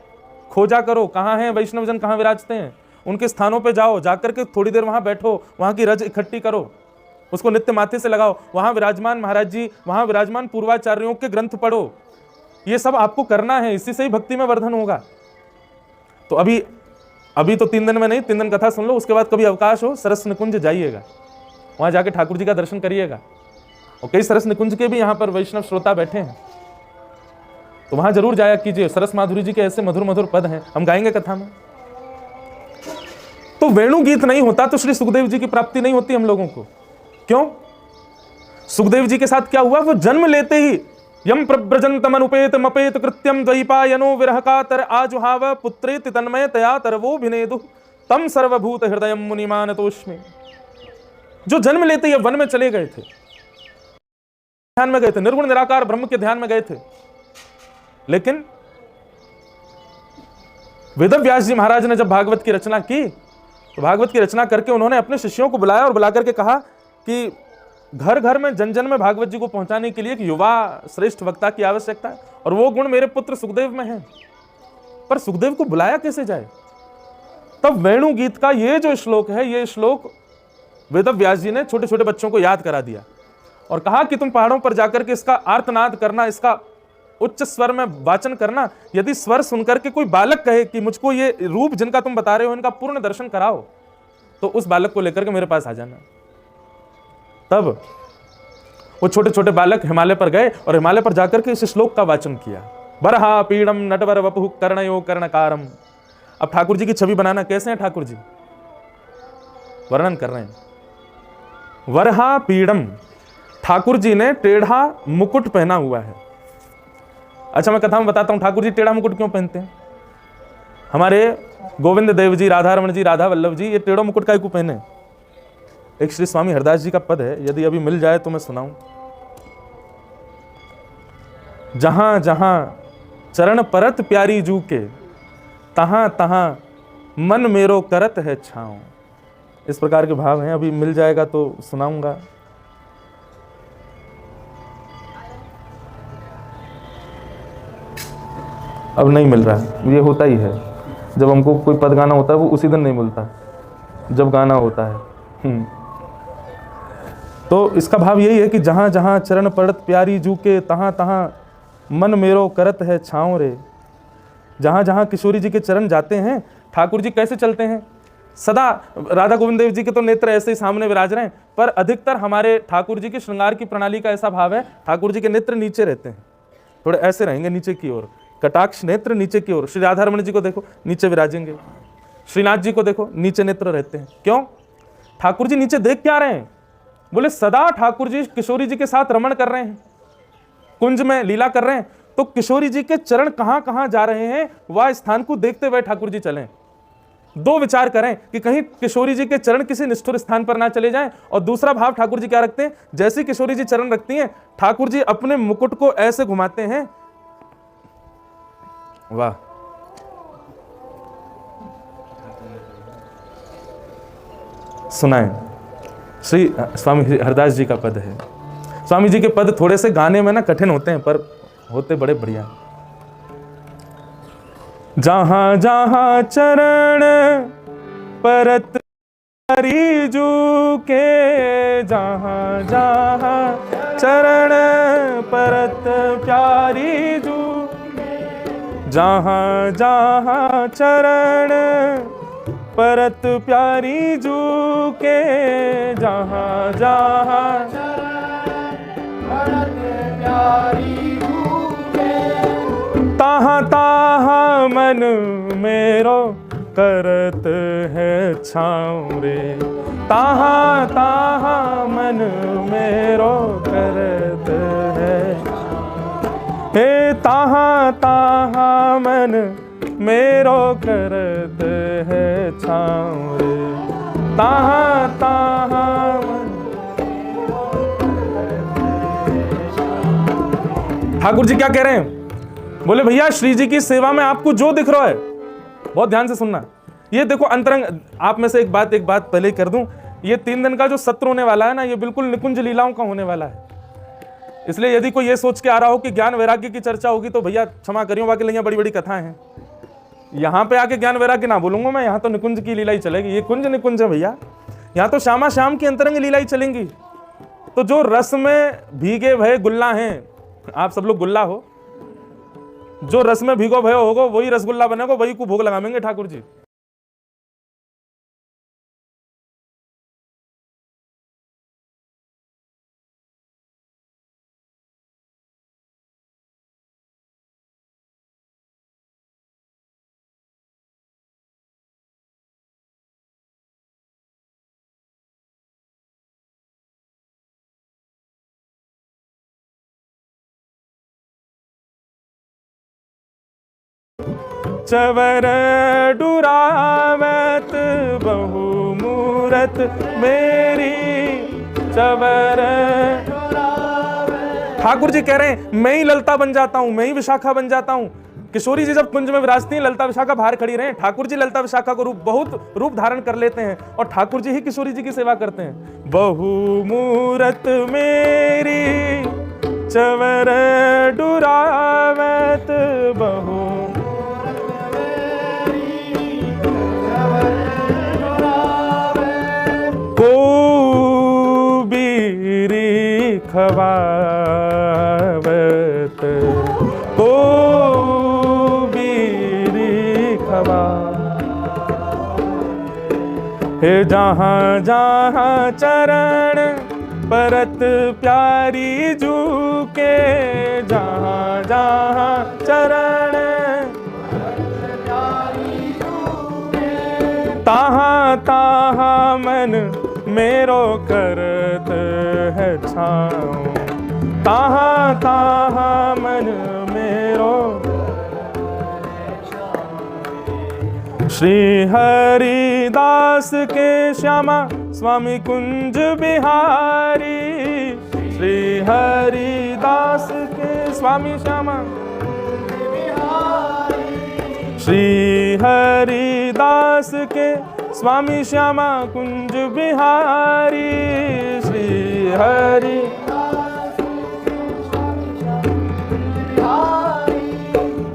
खोजा करो कहाँ हैं वैष्णव जन, कहाँ विराजते हैं, उनके स्थानों पे जाओ, जाकर के थोड़ी देर वहां बैठो, वहां की रज इकट्ठी करो, उसको नित्य माथे से लगाओ, वहां विराजमान महाराज जी, वहां विराजमान पूर्वाचार्यों के ग्रंथ पढ़ो। ये सब आपको करना है, इसी से ही भक्ति में वर्धन होगा। तो अभी तो 3 दिन में नहीं, 3 दिन कथा सुन लो, उसके बाद कभी अवकाश हो सरस निकुंज जाइएगा, वहां जाके ठाकुर जी का दर्शन करिएगा। और कई सरस निकुंज के भी यहाँ पर वैष्णव श्रोता बैठे हैं, तो वहां जरूर जाया कीजिए। सरस माधुरी जी के ऐसे मधुर मधुर पद हैं, हम गाएंगे कथा में। तो वेणु गीत नहीं होता तो श्री सुखदेव जी की प्राप्ति नहीं होती हम लोगों को। क्यों? सुखदेव जी के साथ क्या हुआ, वो जन्म लेते ही यम प्रव्रजन्तमनुपेत मपेत कृत्यम द्वैपायनो विरह कातर आजुहाव पुत्रेति तन्मय तया तरवो भिनेदु तम सर्वभूत हृदय मुनिमानतोष्मि। जो जन्म लेते ही वन में चले गए थे, ध्यान में गए थे, निर्गुण निराकार ब्रह्म के ध्यान में गए थे। लेकिन वेदव्यास जी महाराज ने जब भागवत की रचना की तो भागवत की रचना करके उन्होंने अपने शिष्यों को बुलाया और बुला करके कहा कि घर घर में जन जन में भागवत जी को पहुंचाने के लिए एक युवा श्रेष्ठ वक्ता की आवश्यकता है, और वो गुण मेरे पुत्र सुखदेव में है। पर सुखदेव को बुलाया कैसे जाए? तब वेणु गीत का ये जो श्लोक है, ये श्लोक वेदव्यास जी ने छोटे छोटे बच्चों को याद करा दिया और कहा कि तुम पहाड़ों पर जाकर के इसका आर्तनाद करना, इसका उच्च स्वर में वाचन करना। यदि स्वर सुनकर के कोई बालक कहे कि मुझको ये रूप जिनका तुम बता रहे हो इनका पूर्ण दर्शन कराओ, तो उस बालक को लेकर के मेरे पास आ जाना। तब वो छोटे छोटे बालक हिमालय पर गए और हिमालय पर जाकर के इस श्लोक का वाचन किया। बरहा पीड़म नटवर वपुः कर्णयो कर्णकारम अब ठाकुर जी की छवि बनाना, कैसे हैं ठाकुर जी, वर्णन कर रहे हैं। वरहा पीड़म, ठाकुर जी ने टेढ़ा मुकुट पहना हुआ है। अच्छा, मैं कथा में बताता हूं ठाकुर जी टेढ़ा मुकुट क्यों पहनते हैं। हमारे गोविंद देव जी, राधा रमण जी, राधा वल्लभ जी ये टेढ़ा मुकुट काहे को पहने। एक श्री स्वामी हरदास जी का पद है, यदि अभी मिल जाए तो मैं सुनाऊं। जहां जहां चरण परत प्यारी जू के, तहां तहां मन मेरो करत है छाँव। इस प्रकार के भाव हैं, अभी मिल जाएगा तो सुनाऊंगा। अब नहीं मिल रहा है, ये होता ही है जब हमको कोई पद गाना होता है वो उसी दिन नहीं मिलता जब गाना होता है। तो इसका भाव यही है कि जहां जहां चरण पड़त प्यारी जू के, तहां तहां मन मेरो करत है छाँव रे। जहां जहां किशोरी जी के चरण जाते हैं, ठाकुर जी कैसे चलते हैं, सदा राधा गोविंद देव जी के तो नेत्र ऐसे ही सामने विराज रहे हैं, पर अधिकतर हमारे ठाकुर जी की श्रृंगार की प्रणाली का ऐसा भाव है, ठाकुर जी के नेत्र नीचे रहते हैं, थोड़े ऐसे रहेंगे नीचे की ओर, कटाक्ष नेत्र नीचे की ओर। श्री राधा रमण जी को देखो नीचे विराजेंगे, श्रीनाथ जी को देखो नीचे नेत्र रहते हैं। क्यों, ठाकुर जी नीचे देख क्या रहे हैं, बोले सदा ठाकुर जी किशोरी जी के साथ रमण कर रहे हैं, कुंज में लीला कर रहे हैं, तो किशोरी जी के चरण कहां कहां जा रहे हैं वह स्थान को देखते हुए ठाकुर जी चलें। दो विचार करें कि कहीं किशोरी जी के चरण किसी निष्ठुर स्थान पर ना चले जाएं, और दूसरा भाव ठाकुर जी क्या रखते हैं, जैसे किशोरी जी चरण रखती हैं, ठाकुर जी अपने मुकुट को ऐसे घुमाते हैं। वाह, सुनाएं। श्री स्वामी हरदास जी का पद है। स्वामी जी के पद थोड़े से गाने में ना कठिन होते हैं, पर होते बड़े बढ़िया। जहां जहां चरण परत प्यारी जू के, जहां जहां चरण परत प्यारी जू, जहां जहां चरण परत प्यारी जू के, जहां जहां परत प्यारी जू के, ताहा ताहा मन मेरो करत है छाँव रे। ताहा ताहा मन मेरो करत है, हे ताहा ताहा मन मेरो करत है छाँव रे। ताहा ताहा मन। ठाकुर जी क्या कह रहे हैं, बोले भैया श्री जी की सेवा में आपको जो दिख रहा है, बहुत ध्यान से सुनना। ये देखो अंतरंग, आप में से एक बात पहले ही कर दूं, ये 3 दिन का जो सत्र होने वाला है ना, ये बिल्कुल निकुंज लीलाओं का होने वाला है। इसलिए यदि कोई ये सोच के आ रहा हो कि ज्ञान वैराग्य की चर्चा होगी तो भैया क्षमा करियो, बाकी लिया बड़ी बड़ी कथाएं हैं। यहाँ पे आके ज्ञान वैराग्य ना बोलूंगा मैं, यहाँ तो निकुंज की लीला ही चलेगी। ये कुंज निकुंज है भैया, यहाँ तो श्यामा श्याम की अंतरंग लीला ही चलेंगी। तो जो रस में भीगे भय गुल्ला हैं, आप सब लोग गुल्ला हो, जो रस में भीगो भयो होगा वही रसगुल्ला बनेगा, वही को भोग लगाएंगे ठाकुर जी। चवर डुरावत बहु मूरत मेरी, चवर। ठाकुर जी कह रहे हैं मैं ही ललता बन जाता हूं, मैं ही विशाखा बन जाता हूं। किशोरी जी जब कुंज में विराजती हैं, ललता विशाखा बाहर खड़ी रहे, ठाकुर जी ललता विशाखा को बहुत रूप धारण कर लेते हैं, और ठाकुर जी ही किशोरी जी की सेवा करते हैं। बहु मूरत मेरी चवर डुरावत बहु, को बीरी खवावत, को बीरी खवा, हे जहाँ जहाँ चरण परत प्यारी जू के, जहाँ जहाँ चरण ताहा ताहा मन मेरो करत है छाँव, ताहा ताहा मन मेरो। श्री हरिदास के श्यामा स्वामी कुंज बिहारी, श्री हरिदास के स्वामी श्यामा, श्री हरिदास के स्वामी श्यामा कुंज बिहारी, श्री हरि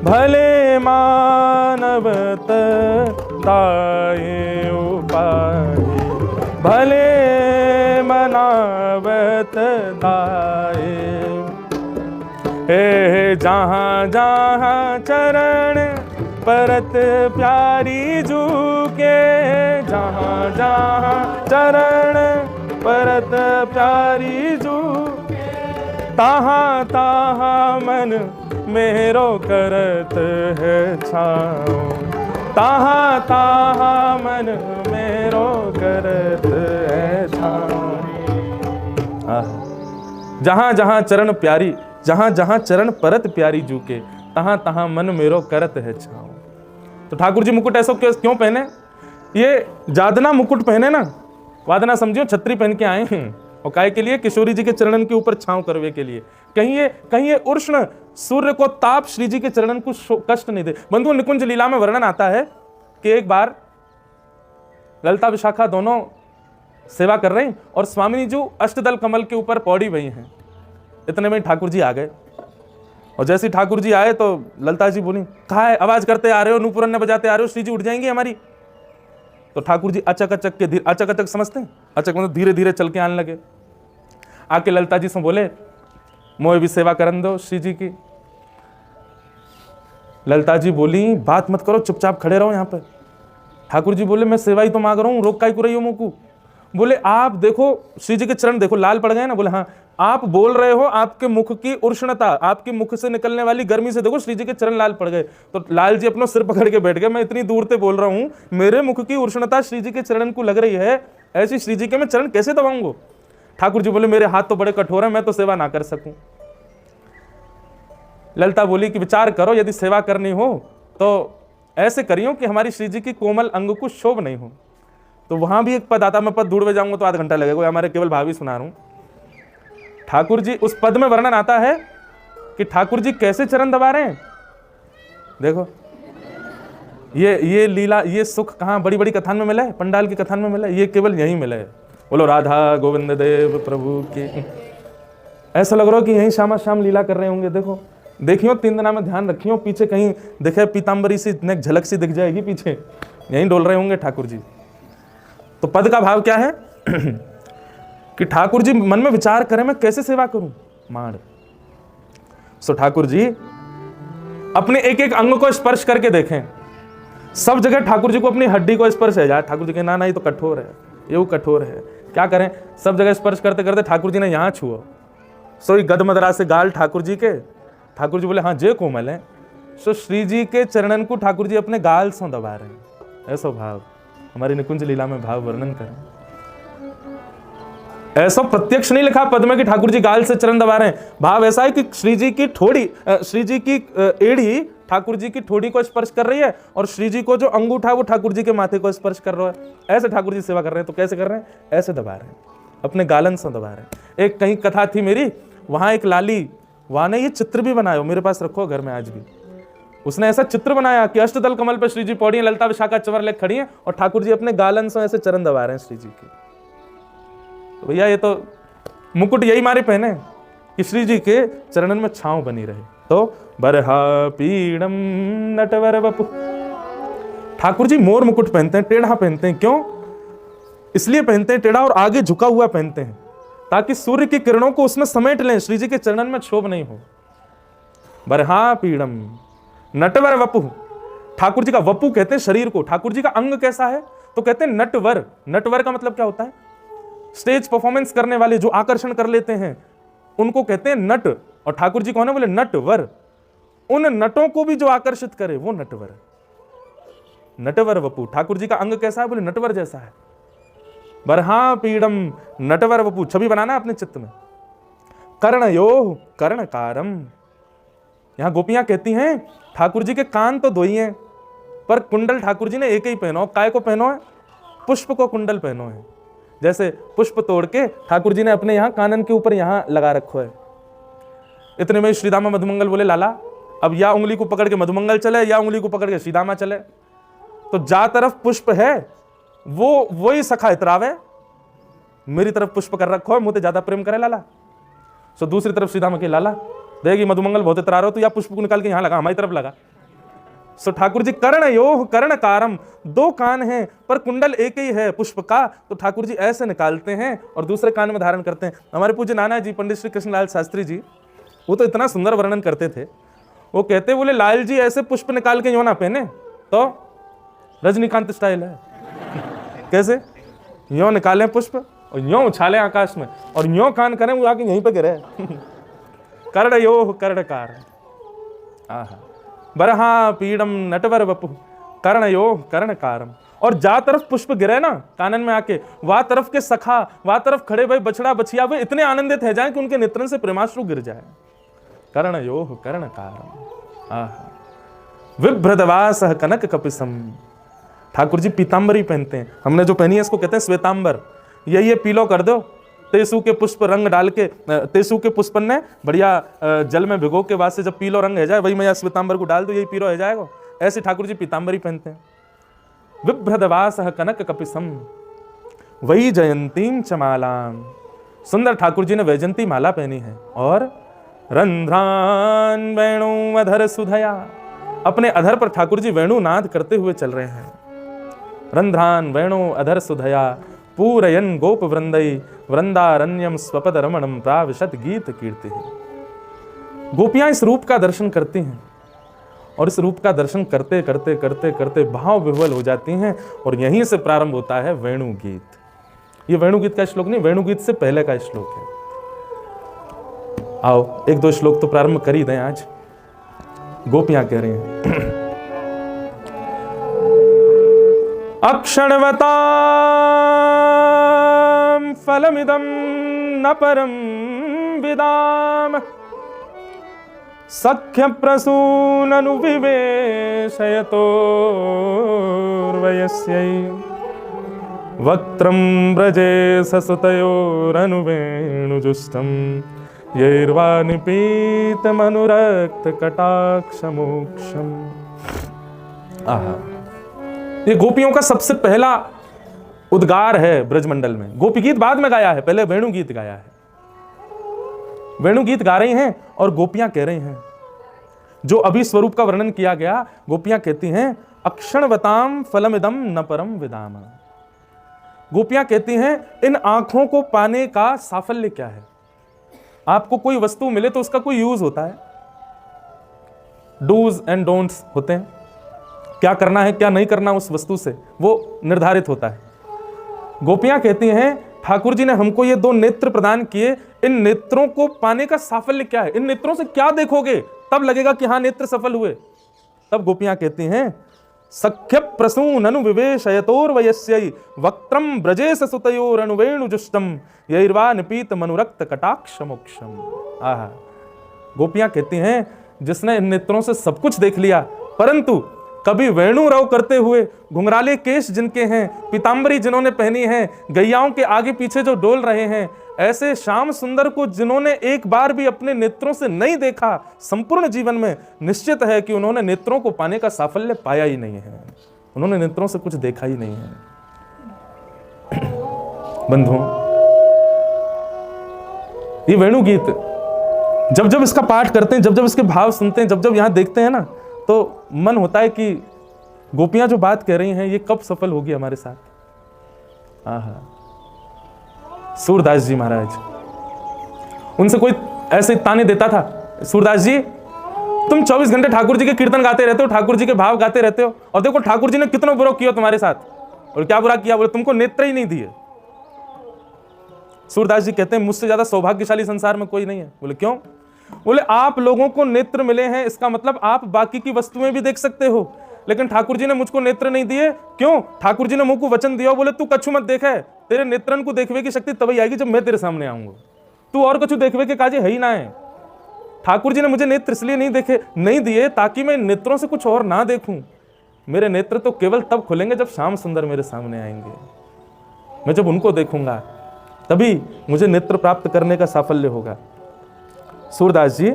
भले मानवत ताये उपाय, भले मनावत दाए। हे जहाँ जहाँ चरण परत प्यारी जू के, जहाँ जहाँ चरण परत प्यारी जू, ताहा ताहा मन मेरो करत है छाँव, ताहा ताहा मन मेरो करत है छाँव। जहाँ जहाँ चरण प्यारी, जहाँ जहाँ चरण परत प्यारी जू के, तहाँ तहाँ मन मेरो करत है छाँव। तो ठाकुर जी मुकुट ऐसा क्यों पहने? ये जादना मुकुट पहने ना, वादना समझियो छतरी पहन के आए हैं, और काय के लिए? किशोरी जी के चरणन के ऊपर छांव करवे के लिए। कहीं ये उष्ण सूर्य को ताप श्री जी के चरणन को कष्ट नहीं दे। बंधु, निकुंज लीला में वर्णन आता है कि एक बार ललिता विशाखा दोनों सेवा कर रहे हैं और स्वामिनी जी अष्टदल कमल के ऊपर पौड़ी हुई हैं। इतने में ठाकुर जी आ गए, और जैसे ठाकुर जी आए तो ललिता जी बोली, कहाँ है? आवाज करते आ रहे हो, नूपुर ने बजाते आ रहे हो, श्री जी उठ जाएंगी हमारी। तो ठाकुर जी अचक अचक समझते हैं, अचक मतलब धीरे धीरे चल के आने लगे। आके ललिता जी से बोले, मोए भी सेवा करन दो श्री जी की। ललिता जी बोली, बात मत करो, चुपचाप खड़े रहो यहाँ पे। ठाकुर जी बोले, मैं सेवा ही तो मांग रहा हूँ, रोक काई को रही हो मुझको? बोले, आप देखो श्री जी के चरण देखो, लाल पड़ गए ना। बोले, हाँ। आप बोल रहे हो, आपके मुख की उष्णता, आपके मुख से निकलने वाली गर्मी से देखो श्री जी के चरण लाल पड़ गए। तो लाल जी अपना सिर पकड़ के बैठ गए, मैं इतनी दूर से बोल रहा हूँ, मेरे मुख की उष्णता श्री जी के चरण को लग रही है, ऐसी श्री जी के मैं चरण कैसे दबाऊंगा? ठाकुर जी बोले, मेरे हाथ तो बड़े कठोर हैं, मैं तो सेवा ना कर सकूं। ललिता बोली कि विचार करो, यदि सेवा करनी हो तो ऐसे करियो कि हमारी श्री जी की कोमल अंग को शोभ नहीं हो। तो वहां भी एक पद आता, मैं पद ढूंढ में जाऊंगा तो आधा घंटा लगेगा, हमारे केवल भावी सुना रहा हूं। ठाकुर जी, उस पद में वर्णन आता है कि ठाकुर जी कैसे चरण दबा रहे हैं। देखो, ये लीला, ये सुख कहाँ बड़ी बड़ी कथान में मिला है? पंडाल की कथान में मिला है? ये केवल यहीं मिला है। बोलो राधा गोविंद देव प्रभु की। ऐसा लग रहा हो कि यहीं श्यामा श्याम लीला कर रहे होंगे। देखो, देखियो, 3 दिना में ध्यान रखियो, पीछे कहीं दिखे पीताम्बरी सी झलक सी दिख जाएगी पीछे, यहीं डोल रहे होंगे ठाकुर जी। तो पद का भाव क्या है कि ठाकुर जी मन में विचार करें, मैं कैसे सेवा करूं माड़। सो ठाकुर जी अपने एक एक अंग को स्पर्श करके देखें, सब जगह ठाकुर जी को अपनी हड्डी को स्पर्श है। ठाकुर जी के ना, ये तो कठोर है, ये वो कठोर है, क्या करें? सब जगह स्पर्श करते करते ठाकुर जी ने यहां छुआ, सो गदमदरा से गाल ठाकुर जी के। ठाकुर जी बोले, हाँ जे कोमल है। सो श्री जी के चरणन को ठाकुर जी अपने गाल से दबा रहे हैं। ऐसा भाव हमारी निकुंज लीला में भाव वर्णन करें। ऐसा प्रत्यक्ष नहीं लिखा पद में कि ठाकुर जी गाल से चरण दबा रहे हैं। भाव ऐसा है कि श्री जी की ठोड़ी, श्री जी की एड़ी ठाकुर जी की ठोड़ी को स्पर्श कर रही है, और श्री जी को जो अंगूठा वो ठाकुर जी के माथे को स्पर्श कर रहा है। ऐसे ठाकुर जी सेवा कर रहे हैं। तो कैसे कर रहे हैं? ऐसे दबा रहे हैं, अपने गालन से दबा रहे हैं। एक कहीं कथा थी मेरी, वहां एक लाली, वहां ने ये चित्र भी बनाया, मेरे पास रखो घर में आज भी। उसने ऐसा चित्र बनाया कि अष्टदल कमल पे श्री जी पौड़ी, ललिता विशाखा चवर लेकर खड़ी हैं और ठाकुर जी अपने गालन से ऐसे चरण दबा रहे हैं श्री जी की। तो भैया ये तो मुकुट यही मारे पहने कि श्री जी के चरणन में छांव बनी रहे। तो बरहा पीड़म नटवर वपु, ठाकुर जी मोर मुकुट पहनते हैं, टेढ़ा पहनते हैं। क्यों? इसलिए पहनते हैं टेढ़ा और आगे झुका हुआ पहनते हैं, ताकि सूर्य की किरणों को उसमें समेट लें, श्री जी के चरणन में क्षोभ नहीं हो। बरहा पीड़म नटवर वपु, ठाकुर जी का वपु कहते हैं शरीर को। ठाकुर जी का अंग कैसा है? तो कहते हैं नटवर। नटवर का मतलब क्या होता है? स्टेज परफॉर्मेंस करने वाले जो आकर्षण कर लेते हैं उनको कहते हैं नट। और ठाकुर जी कौन है? बोले नटवर। उन नटों को भी जो आकर्षित करे वो नटवर। नटवर वपु। ठाकुर जी का अंग कैसा है? बोले नटवर जैसा है। बरहा पीड़म नटवर वपु, छवि बनाना अपने चित्त में। कर्णयोः कर्णकारम, यहां गोपियां कहती हैं ठाकुर जी के कान तो दो ही हैं, पर कुंडल ठाकुर जी ने एक ही पहनो। काय को पहनो है? पुष्प को कुंडल पहनो है। जैसे पुष्प तोड़ के ठाकुर जी ने अपने यहां कानन के ऊपर यहां लगा रखो है। इतने में श्रीदामा मधुमंगल बोले लाला, अब या उंगली को पकड़ के मधुमंगल चले या उंगली को पकड़ के श्रीदामा चले। तो जा तरफ पुष्प है वो ही सखा इतरावे, मेरी तरफ पुष्प कर रखो है, मुझे ज्यादा प्रेम करे लाला। सो दूसरी तरफ श्रीदामा के लाला देगी मधुमंगल बहुत इतरा रहे हो, तो या पुष्प को निकाल के यहां लगा, हमारी तरफ लगा। सो ठाकुर जी कर्णयोः कर्णकारम, दो कान हैं पर कुंडल एक ही है पुष्प का, तो ठाकुर जी ऐसे निकालते हैं और दूसरे कान में धारण करते हैं। हमारे पूज्य नाना जी पंडित श्री कृष्णलाल शास्त्री जी, वो तो इतना सुंदर वर्णन करते थे। वो कहते बोले लाल जी ऐसे पुष्प निकाल के यूं ना पहने तो रजनीकांत स्टाइल है। कैसे? यूं निकालें पुष्प और यूं उछालें आकाश में और यूं कान करें वो आके यहीं पे गिरे। कर्णयोः कर्णकार, आहा बरहा पीड़म नटवर वपु कर्णयोः कर्णकारम। और जा तरफ पुष्प गिरे ना कानन में आके, वह तरफ के सखा, वह तरफ खड़े भाई बछड़ा बछिया, वे इतने आनंदित हो जाएं कि उनके नेत्रन से प्रेमाश्रु गिर जाए। कर्णयोः कर्णकारम, आहा विभ्रदवासः कनक कपिसम। ठाकुर जी पीतांबरी पहनते हैं, हमने जो पहनी है इसको कहते हैं श्वेतांबर। ये पीलो कर दो, तेसु के पुष्प रंग डाल के, तेसु के पुष्पन ने बढ़िया जल में भिगो के बाद से जब पीलो रंग है जाए, वही मैं श्वेतांबर को डाल दो, यही पीलो है जाएगा। ऐसे ठाकुर जी पीतांबरी पहनते हैं। विभ्रदवासः कनक कपिसम वही जयंतीम चमालाम, सुंदर ठाकुर जी ने वैजंती माला पहनी है। और रंध्रान वेणु अधर सुधया, अपने अधर पर ठाकुर जी वेणु नाद करते हुए चल रहे हैं। रंध्रान वेणु अधर सुधया पूरयन गोप वृंदई वृंदारण्यम स्वपद रमणम प्राविशत गीत कीर्ति। गोपियां इस रूप का दर्शन करती हैं और इस रूप का दर्शन करते करते करते करते भाव विह्वल हो जाती हैं, और यहीं से प्रारंभ होता है वेणु गीत। ये वेणु गीत का श्लोक नहीं, वेणु गीत से पहले का श्लोक है। आओ एक दो श्लोक तो प्रारंभ कर ही दें आज। गोपियां कह रही हैं अक्षणवतां फलमिदं न परं विदाम सख्य प्रसूननु विवेशयतोर्वयस्यै वक्त्रं व्रजे ससुतयोरनुवेणुजुष्टं यैर्वा निपीतमनुरक्तकटाक्षमोक्षम्। आहा, ये गोपियों का सबसे पहला उद्गार है ब्रजमंडल में। गोपी गीत बाद में गाया है, पहले वेणु गीत गाया है। वेणु गीत गा रही हैं और गोपियां कह रही हैं, जो अभी स्वरूप का वर्णन किया गया, गोपियां कहती हैं अक्षणवताम फलमिदम न परम विदाम। गोपियां कहती हैं इन आंखों को पाने का साफल्य क्या है? आपको कोई वस्तु मिले तो उसका कोई यूज होता है, डूज एंड डोंट्स होते हैं, क्या करना है क्या नहीं करना उस वस्तु से वो निर्धारित होता है। गोपियां कहती हैं ठाकुर जी ने हमको ये दो नेत्र प्रदान किए, इन नेत्रों को पाने का साफल्य क्या है? इन नेत्रों से क्या देखोगे तब लगेगा कि हाँ नेत्र सफल हुए? तब गोपियां कहती हैं सख्य प्रसूननु विवेशयतोर्वयस्यै वक्त्रम ब्रजेश सुतयोरनुवेणुजुष्टम यैर्वा निपीत मनुरक्त कटाक्ष मोक्षम। आहा, गोपियां कहती हैं जिसने इन नेत्रों से सब कुछ देख लिया, परंतु कभी वेणु रव करते हुए, घुंघराले केश जिनके हैं, पीतांबरी जिन्होंने पहनी है, गैयाओं के आगे पीछे जो डोल रहे हैं, ऐसे श्याम सुंदर को जिन्होंने एक बार भी अपने नेत्रों से नहीं देखा, संपूर्ण जीवन में निश्चित है कि उन्होंने नेत्रों को पाने का साफल्य पाया ही नहीं है, उन्होंने नेत्रों से कुछ देखा ही नहीं है। बंधुओं, ये वेणु गीत जब जब इसका पाठ करते हैं, जब जब इसके भाव सुनते हैं, जब जब यहां देखते हैं ना, तो मन होता है कि गोपियां जो बात कह रही हैं ये कब सफल होगी हमारे साथ। आहा, सूरदास जी महाराज, उनसे कोई ऐसे ताने देता था, सूरदास जी तुम 24 घंटे ठाकुर जी के कीर्तन गाते रहते हो, ठाकुर जी के भाव गाते रहते हो, और देखो ठाकुर जी ने कितना बुरा किया तुम्हारे साथ। और क्या बुरा किया? बोले तुमको नेत्र ही नहीं दिए। सूरदास जी कहते हैं मुझसे ज्यादा सौभाग्यशाली संसार में कोई नहीं है। बोले क्यों? बोले आप लोगों को नेत्र मिले हैं, इसका मतलब आप बाकी की वस्तुएं भी देख सकते हो, लेकिन ठाकुर जी ने मुझको नेत्र नहीं दिए। क्यों? ठाकुर जी ने मुंह को वचन दिया, बोले तू कछु मत देखे, तेरे नेत्रन को देखवे की शक्ति तभी आएगी जब मैं तेरे सामने आऊंगा, तू और कछु देखवे के काजे है ही ना है। ठाकुर जी ने मुझे नेत्र इसलिए नहीं दिए ताकि मैं नेत्रों से कुछ और ना देखूं। मेरे नेत्र तो केवल तब खुलेंगे जब श्याम सुंदर मेरे सामने आएंगे, मैं जब उनको देखूंगा तभी मुझे नेत्र प्राप्त करने का साफल्य होगा। सूरदास जी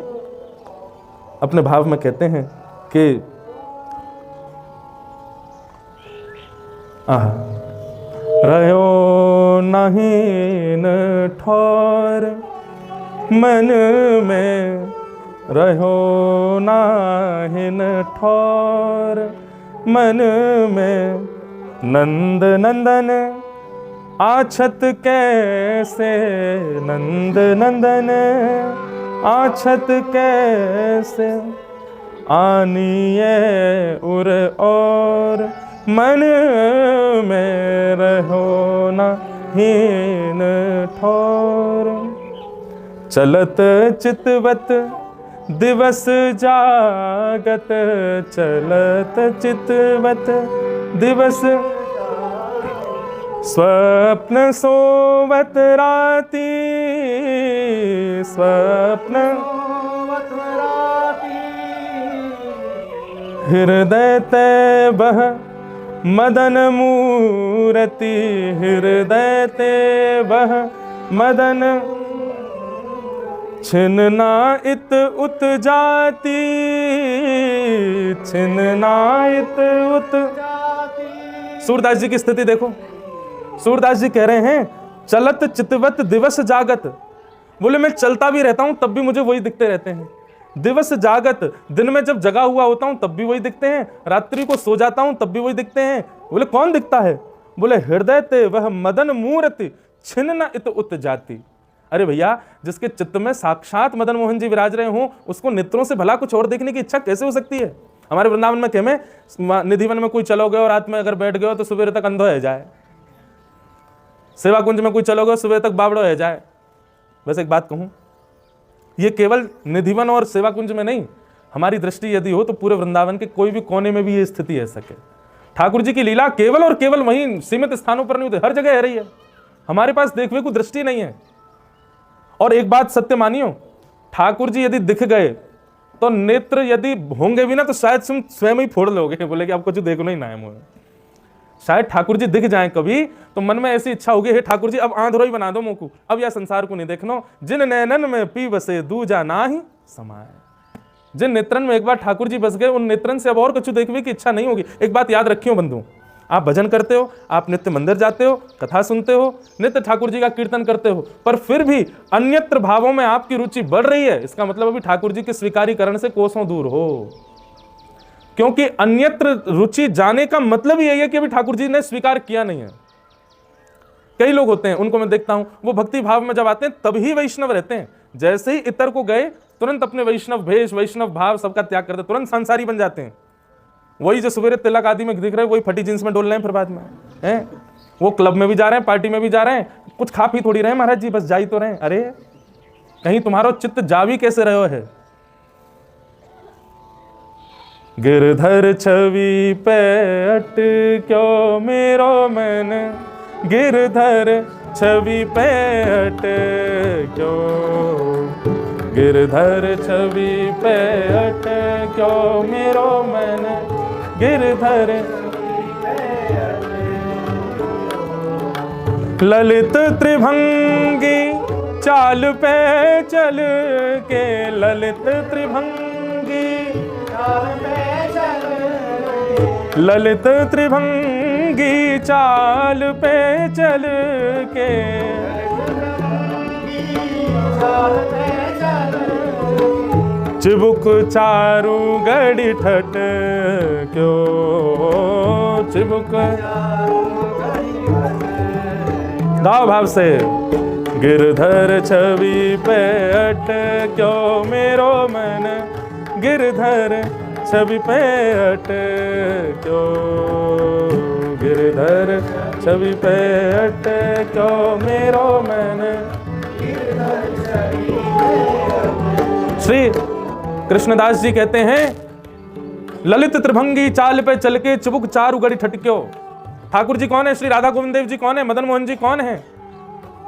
अपने भाव में कहते हैं कि रहो नहीं न ठौर मन में, रहो नाही न ठौर मन में, नंद नंदन आछत कैसे, नंद नंदन आछत कैसे, आनिए उर और मन में, रहो ना हीन ठौर। चलत चितवत दिवस जागत, चलत चितवत दिवस, स्वप्न सोवत राती, स्वप्न हृदय ते बह मदन मूरति, हृदय ते बह मदन, छिन्ना इत उत जाती, छिन्ना इत उत जाती। सूरदास जी की स्थिति देखो। सूरदास जी कह रहे हैं चलत चितवत दिवस जागत, बोले मैं चलता भी रहता हूं तब भी मुझे वही दिखते रहते हैं। दिवस जागत, दिन में जब जगा हुआ होता हूं तब भी वही दिखते हैं, रात्रि को सो जाता हूं तब भी वही दिखते हैं। बोले कौन दिखता है? बोले हृदय ते वह मदन मूर्ति, छिन्न इत उत जाति। अरे भैया, जिसके चित्त में साक्षात मदन मोहन जी विराज रहे हों, उसको नेत्रों से भला कुछ और देखने की इच्छा कैसे हो सकती है? हमारे वृंदावन में क्या में निधिवन में कोई चलो गए और रात में अगर बैठ गए तो सुबह तक अंधो है जाए, सेवा कुंज में कोई चलो गए सुबह तक बावड़ो है जाए। बस एक बात कहूं, ये केवल निधिवन और सेवा कुंज में नहीं, हमारी दृष्टि यदि हो तो पूरे वृंदावन के कोई भी कोने में भी ये स्थिति है सके। ठाकुर जी की लीला केवल और केवल वहीं सीमित स्थानों पर नहीं होती, हर जगह है रही है। हमारे पास देखने को दृष्टि नहीं है। और एक बात सत्य मानियो, ठाकुर जी यदि दिख गए तो नेत्र यदि होंगे भी ना तो शायद तुम स्वयं ही फोड़ लोगे, बोले कि आपको जो देखना ही ना है मुझे। शायद ठाकुर जी दिख जाएं कभी तो मन में ऐसी इच्छा होगी, हे ठाकुर जी अब आंधरो ही बना दो मुंह को, अब यह संसार को नहीं देखनो। जिन नैनन में पी बसे दूजा ना ही समाए, जिन नेत्रन में एक बार ठाकुर जी बस गए उन नेत्रन से अब और कुछ देखने की इच्छा नहीं होगी। एक बात याद रखियो बंधु, आप भजन करते हो, आप नित्य मंदिर जाते हो, कथा सुनते हो, नित्य ठाकुर जी का कीर्तन करते हो, पर फिर भी अन्यत्र भावों में आपकी रुचि बढ़ रही है, इसका मतलब अभी ठाकुर जी के स्वीकारीकरण से कोसों दूर हो। क्योंकि अन्यत्र रुचि जाने का मतलब यही है कि अभी ठाकुर जी ने स्वीकार किया नहीं है। कई लोग होते हैं, उनको मैं देखता हूं, वो भक्ति भाव में जब आते हैं तभी वैष्णव रहते हैं, जैसे ही इतर को गए तुरंत अपने वैष्णव भेष, वैष्णव भाव सबका त्याग करते, तुरंत संसारी बन जाते हैं। वही जो सुबह तिलक आदि में दिख रहे हैं, वही फटी जींस में डोल रहे हैं, फिर बाद में हैं वो क्लब में भी जा रहे हैं, पार्टी में भी जा रहे हैं, कुछ खा पी थोड़ी रहे महाराज जी, बस जा ही तो रहे हैं। अरे कहीं तुम्हारा चित्त जा भी कैसे रहे है? गिरधर छवि पे अट क्यों मेरो मन, गिरधर छवि पे अट क्यों, गिरधर छवि पे अट क्यों मेरो मन, गिरधर ललित त्रिभंगी चाल पे चल के, ललित त्रिभंगी ललित त्रिभंगी चाल पे चल के, चिबुक चारू गड़ी ठट क्यों, चिबुक दाव भाव से, गिरधर छवि पे अट क्यों मेरो मन, गिरधर छवि पे अट क्यों, गिरधर छवि पे अट क्यों मेरो मन। श्री कृष्णदास जी कहते हैं, ललित त्रिभंगी चाल पे चल के चुबुक चारु गढ़ी ठटक्यो। ठाकुर जी कौन है? श्री राधा गोविंद देव जी कौन है? मदन मोहन जी कौन है?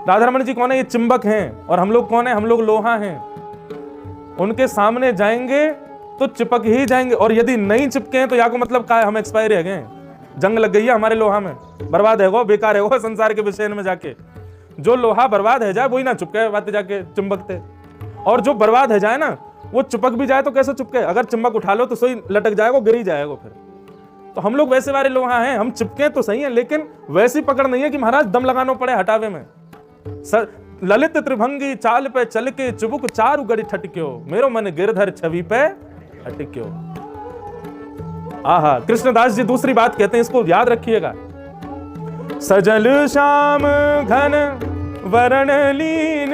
राधारमण जी कौन है? ये चिंबक हैं। और हम लोग कौन है? हम लोग लोहा हैं। उनके सामने जाएंगे तो चिपक ही जाएंगे, और यदि नहीं चिपके हैं तो या को मतलब क्या है? हम एक्सपायर रह गए, जंग लग गई है हमारे लोहा में, बर्बाद है वो, बेकार है वो संसार के विषय में जाके। जो लोहा बर्बाद है जाए वही ना चुपके बातें जाके चिंबकते, और जो बर्बाद है जाए ना वो चिपक भी जाए तो कैसे चुपके? अगर चिंबक उठा लो तो सोई लटक जाएगा, गिर ही जाएगा फिर। तो हम लोग वैसे वाले लोहा हैं, हम चिपके तो सही हैं लेकिन वैसी पकड़ नहीं है कि महाराज दम लगाना पड़े हटावे में। ललित त्रिभंगी चाल पे चल के चुबुक चारु गढ़ी ठटक्यो, मेरो मन गिरधर छवि पे अटक्यो। आहा, कृष्णदास जी दूसरी बात कहते हैं, इसको याद रखिएगा। सजल श्याम घन वरण लीन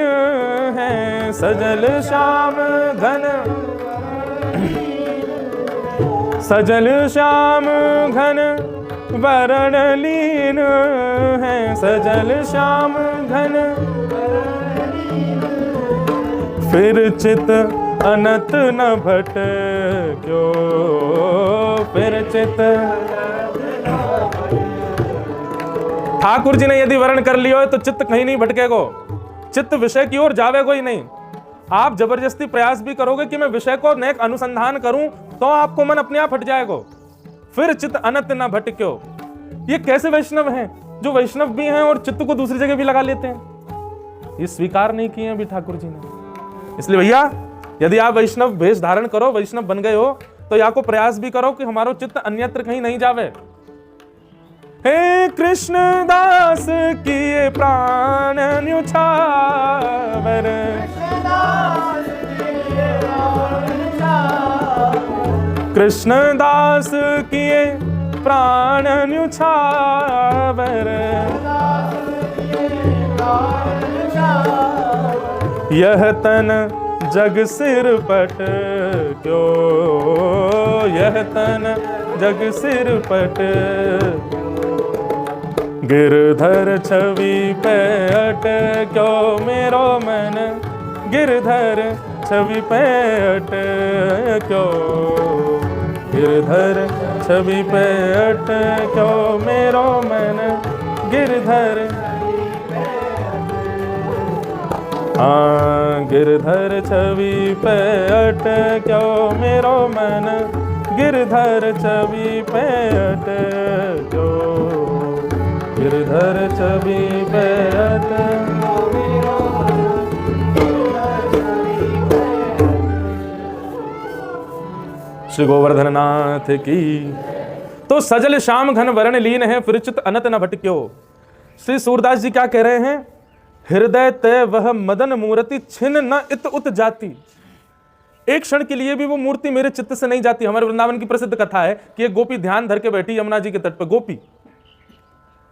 है, सजल श्याम घन, सजल श्याम घन वरण लीन है, सजल श्याम घन, फिर चित अनत न भटक्यो, फिर चित। ठाकुर जी ने यदि वर्ण कर लियो तो चित्त कहीं नहीं भटकेगो, चित्त विषय की ओर जावेगो ही नहीं। आप जबरदस्ती प्रयास भी करोगे कि मैं विषय को नेक अनुसंधान करूं तो आपको मन अपने आप हट जाएगो। फिर चित्त अनत न भटक्यो, ये कैसे वैष्णव हैं जो वैष्णव भी हैं और चित्त को दूसरी जगह भी लगा लेते हैं? ये स्वीकार नहीं किए अभी ठाकुर जी ने। इसलिए भैया यदि आप वैष्णव भेष धारण करो, वैष्णव बन गए हो, तो या को प्रयास भी करो कि हमारो चित्त अन्यत्र कहीं नहीं जावे। हे कृष्ण दास किए प्राण न्युछावर, कृष्ण दास किए प्राण न्युछावर, यह तन जग सिर पट क्यों, यह तन जग सिर पट, गिरधर छवि पे अटक्यो मेरो मन, गिरधर छवि पे अटक्यो, गिरधर छवि पे अटक्यो मेरो मन, गिरधर, हाँ गिरधर छवि पे अटक्यो मेरो मन, गिरधर छवि पे अटक्यो, गिरधर छवि पे अटक्यो। श्री गोवर्धन नाथ की। तो सजल श्याम घन वरण लीन है, फिर चित अनत न भटक्यो। श्री सूरदास जी क्या कह रहे हैं? हृदय तय वह मदन मूर्ति छिन न इत उत जाती। एक क्षण के लिए भी वो मूर्ति मेरे चित्त से नहीं जाती। हमारे वृंदावन की प्रसिद्ध कथा है कि एक गोपी ध्यान धर के बैठी यमुना जी के तट पर। गोपी,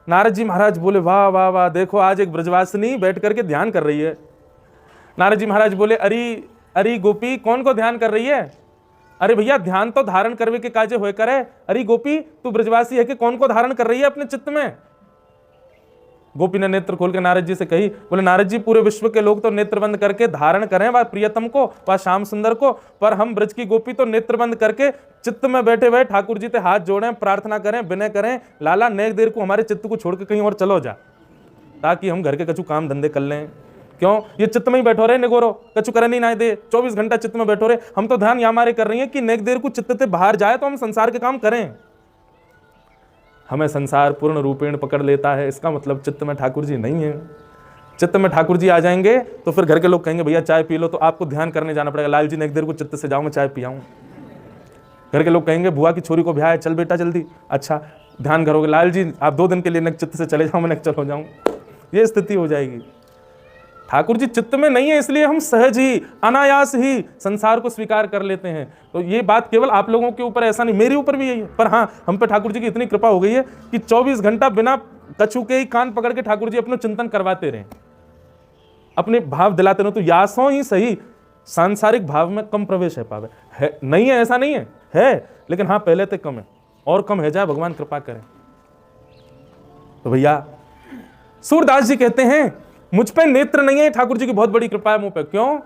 नारद जी महाराज बोले वाह वाह वाह, देखो आज एक ब्रजवासिनी बैठ करके ध्यान कर रही है। नारद जी महाराज बोले अरे अरे गोपी कौन को ध्यान कर रही है? अरे भैया ध्यान तो धारण करवे के काजे होए करे। अरे गोपी तू ब्रजवासी है कि कौन को धारण कर रही है अपने चित्त में? गोपी ने नेत्र खोल के नारद जी से कही, बोले नारद जी पूरे विश्व के लोग तो नेत्र बंद करके धारण करें वह प्रियतम को, वह श्याम सुंदर को, पर हम ब्रज की गोपी तो नेत्र बंद करके चित्त में बैठे हुए ठाकुर जी से हाथ जोड़ें, प्रार्थना करें, विनय करें, लाला नेक देर को हमारे चित्त को छोड़ के कहीं और चलो जा, ताकि हम घर के कछु काम धंधे कर लें। क्यों ये चित्त में ही बैठो रहे निगोरो, कछु करे नहीं ना दे, 24 घंटा चित्त में बैठो रहे। हम तो ध्यान यहाँ मारे कर रही है कि नेक देर को चित्त से बाहर जाए तो हम संसार के काम करें। हमें संसार पूर्ण रूपेण पकड़ लेता है, इसका मतलब चित्त में ठाकुर जी नहीं है। चित्त में ठाकुर जी आ जाएंगे तो फिर घर के लोग कहेंगे भैया चाय पी लो, तो आपको ध्यान करने जाना पड़ेगा। लाल जी ने एक देर को चित्त से जाओ मैं चाय पियाऊं। घर के लोग कहेंगे बुआ की छोरी को ब्याह है, चल बेटा जल्दी। अच्छा ध्यान करोगे, लाल जी आप 2 दिन के लिए नेक चित्त से चले जाओ, मैं नेक चलो जाऊं। ये स्थिति हो जाएगी। ठाकुर जी चित्त में नहीं है, इसलिए हम सहज ही अनायास ही संसार को स्वीकार कर लेते हैं। तो ये बात केवल आप लोगों के ऊपर ऐसा नहीं, मेरे ऊपर भी यही है। पर हाँ, हम पे ठाकुर जी की इतनी कृपा हो गई है कि 24 घंटा बिना कछु के ही कान पकड़ के ठाकुर जी अपना चिंतन करवाते रहे, अपने भाव दिलाते रहे। तो यासों ही सही सांसारिक भाव में कम प्रवेश है पावे है, नहीं है ऐसा नहीं है, लेकिन हाँ पहले तक कम है, और कम है जाए, भगवान कृपा करें। तो भैया सूरदास जी कहते हैं मुझ पे नेत्र नहीं है, ठाकुर जी की बहुत बड़ी कृपा है मुंह पे। क्यों?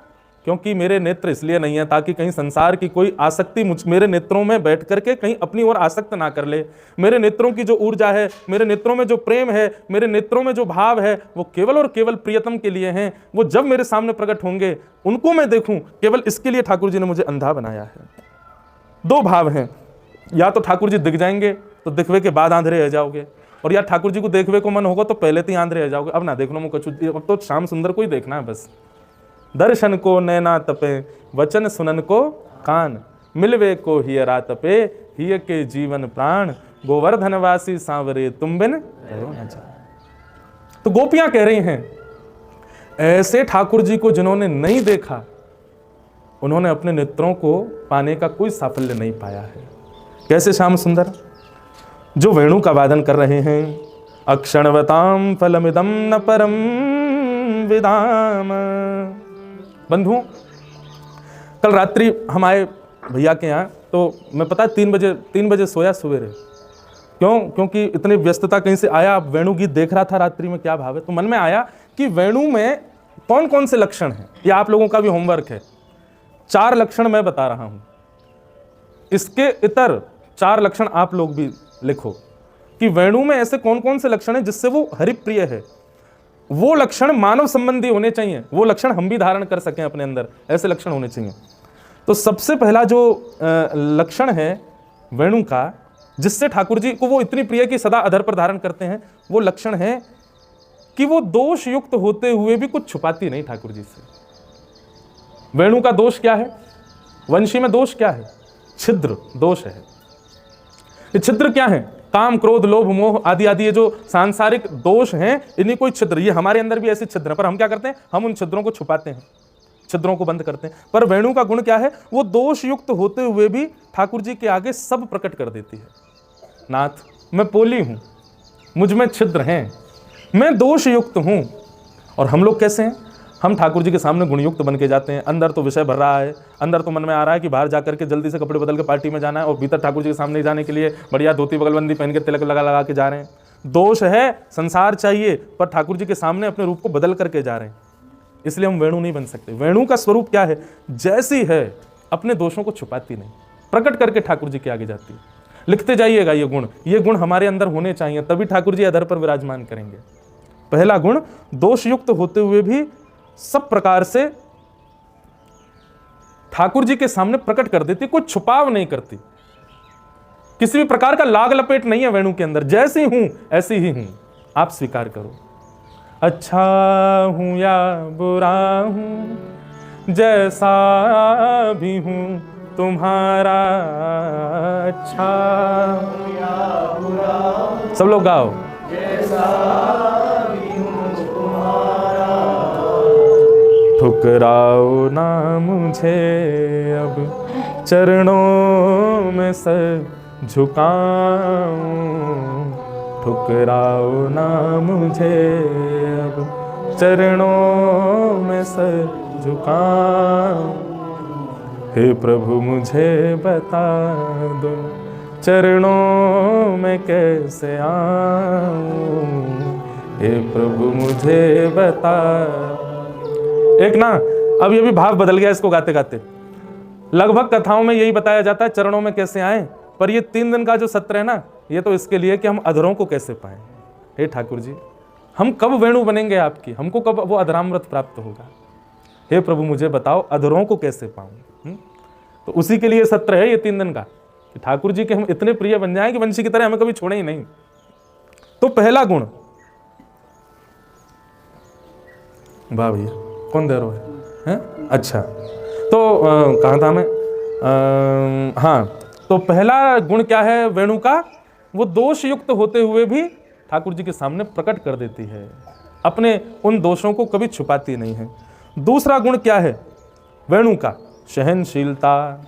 क्योंकि मेरे नेत्र इसलिए नहीं है ताकि कहीं संसार की कोई आसक्ति मेरे नेत्रों में बैठ करके कहीं अपनी ओर आसक्त ना कर ले। मेरे नेत्रों की जो ऊर्जा है, मेरे नेत्रों में जो प्रेम है, मेरे नेत्रों में जो भाव है, वो केवल और केवल प्रियतम के लिए हैं। वो जब मेरे सामने प्रकट होंगे उनको मैं देखूं, केवल इसके लिए ठाकुर जी ने मुझे अंधा बनाया है। दो भाव हैं, या तो ठाकुर जी दिख जाएंगे तो दिखवे के बाद आंधळे रह जाओगे, और या ठाकुर जी को देखवे को मन होगा तो पहले तो आंधळे रह जाओगे। अब ना देख लो मुझे, अब तो श्याम सुंदर को ही देखना है बस। दर्शन को नैना तपे, वचन सुनन को कान, मिलवे को हियरा तपे, हिय के जीवन प्राण, गोवर्धनवासी सांवरे तुम बिन रहो न जाए। तो गोपियां कह रही हैं, ऐसे ठाकुर जी को जिन्होंने नहीं देखा उन्होंने अपने नेत्रों को पाने का कोई साफल्य नहीं पाया है। कैसे श्याम सुंदर? जो वेणु का वादन कर रहे हैं, अक्षणवताम फलमिदम न परम विदाम। बंधुओं, कल रात्रि हम आए भैया के यहाँ, तो मैं पता है 3 बजे सोया सवेरे। क्यों? क्योंकि इतनी व्यस्तता कहीं से आया, अब वेणु गीत देख रहा था रात्रि में, क्या भाव है, तो मन में आया कि वेणु में कौन कौन से लक्षण हैं। ये आप लोगों का भी होमवर्क है। 4 लक्षण मैं बता रहा हूं, इसके इतर 4 लक्षण आप लोग भी लिखो कि वेणु में ऐसे कौन कौन से लक्षण हैं जिससे वो हरिप्रिय है। वो लक्षण मानव संबंधी होने चाहिए, वो लक्षण हम भी धारण कर सकें अपने अंदर, ऐसे लक्षण होने चाहिए। तो सबसे पहला जो लक्षण है वेणु का, जिससे ठाकुर जी को वो इतनी प्रिय कि सदा अधर पर धारण करते हैं, वो लक्षण है कि वो दोष युक्त होते हुए भी कुछ छुपाती नहीं ठाकुर जी से। वेणु का दोष क्या है? वंशी में दोष क्या है? छिद्र दोष है। ये छिद्र क्या है? काम, क्रोध, लोभ, मोह आदि आदि ये जो सांसारिक दोष हैं, इन्हीं कोई छिद्र, ये हमारे अंदर भी ऐसे छिद्र हैं, पर हम क्या करते हैं? हम उन छिद्रों को छुपाते हैं, छिद्रों को बंद करते हैं। पर वेणु का गुण क्या है? वो दोष युक्त होते हुए भी ठाकुर जी के आगे सब प्रकट कर देती है। नाथ, मैं पोली हूं, मुझ में छिद्र हैं, मैं दोष युक्त हूं। और हम लोग कैसे हैं? हम ठाकुर जी के सामने गुणयुक्त बन के जाते हैं। अंदर तो विषय भर रहा है, अंदर तो मन में आ रहा है कि बाहर जाकर के जल्दी से कपड़े बदल के पार्टी में जाना है, और भीतर ठाकुर जी के सामने जाने के लिए बढ़िया धोती बगलबंदी पहन के तिलक लगा लगा के जा रहे हैं। दोष है, संसार चाहिए, पर ठाकुर जी के सामने अपने रूप को बदल करके जा रहे हैं। इसलिए हम वेणु नहीं बन सकते। वेणु का स्वरूप क्या है? जैसी है अपने दोषों को छुपाती नहीं, प्रकट करके ठाकुर जी के आगे जाती है। लिखते जाइएगा ये गुण हमारे अंदर होने चाहिए, तभी ठाकुर जी अधर पर विराजमान करेंगे। पहला गुण, दोष युक्त होते हुए भी सब प्रकार से ठाकुर जी के सामने प्रकट कर देती, कोई छुपाव नहीं करती, किसी भी प्रकार का लाग लपेट नहीं है वेणु के अंदर। जैसी हूं ऐसी ही हूं, आप स्वीकार करो। अच्छा हूं या बुरा हूं, जैसा भी हूं तुम्हारा अच्छा हूं या बुरा, सब लोग गाओ। जैसा भी हूं तुम्हारा, ठुकराओ ना मुझे अब चरणों में सर झुकाऊं, ठुकराओ ना मुझे अब चरणों में सर झुकाऊं। हे प्रभु मुझे बता दो चरणों में कैसे आऊं, हे प्रभु मुझे बता। एक ना, अब ये भी भाव बदल गया इसको गाते गाते। लगभग कथाओं में यही बताया जाता है चरणों में कैसे आए, पर ये 3 दिन का जो सत्र है ना, ये तो इसके लिए कि हम अधरों को कैसे पाएं। हे ठाकुर जी, हम कब वेणु बनेंगे आपकी? हमको कब वो अधरामृत प्राप्त होगा? हे प्रभु मुझे बताओ अधरों को कैसे पाऊं। तो उसी के लिए सत्र है ये 3 दिन का, कि ठाकुर जी के हम इतने प्रिय बन जाएं कि वंशी की तरह हमें कभी छोड़े ही नहीं। तो पहला गुण, वाह भैया, कौन दे रहा है? अच्छा, तो कहाँ था मैं? हाँ, तो पहला गुण क्या है वेणु का? वो दोष युक्त होते हुए भी ठाकुर जी के सामने प्रकट कर देती है, अपने उन दोषों को कभी छुपाती नहीं है। दूसरा गुण क्या है वेणु का? सहनशीलता,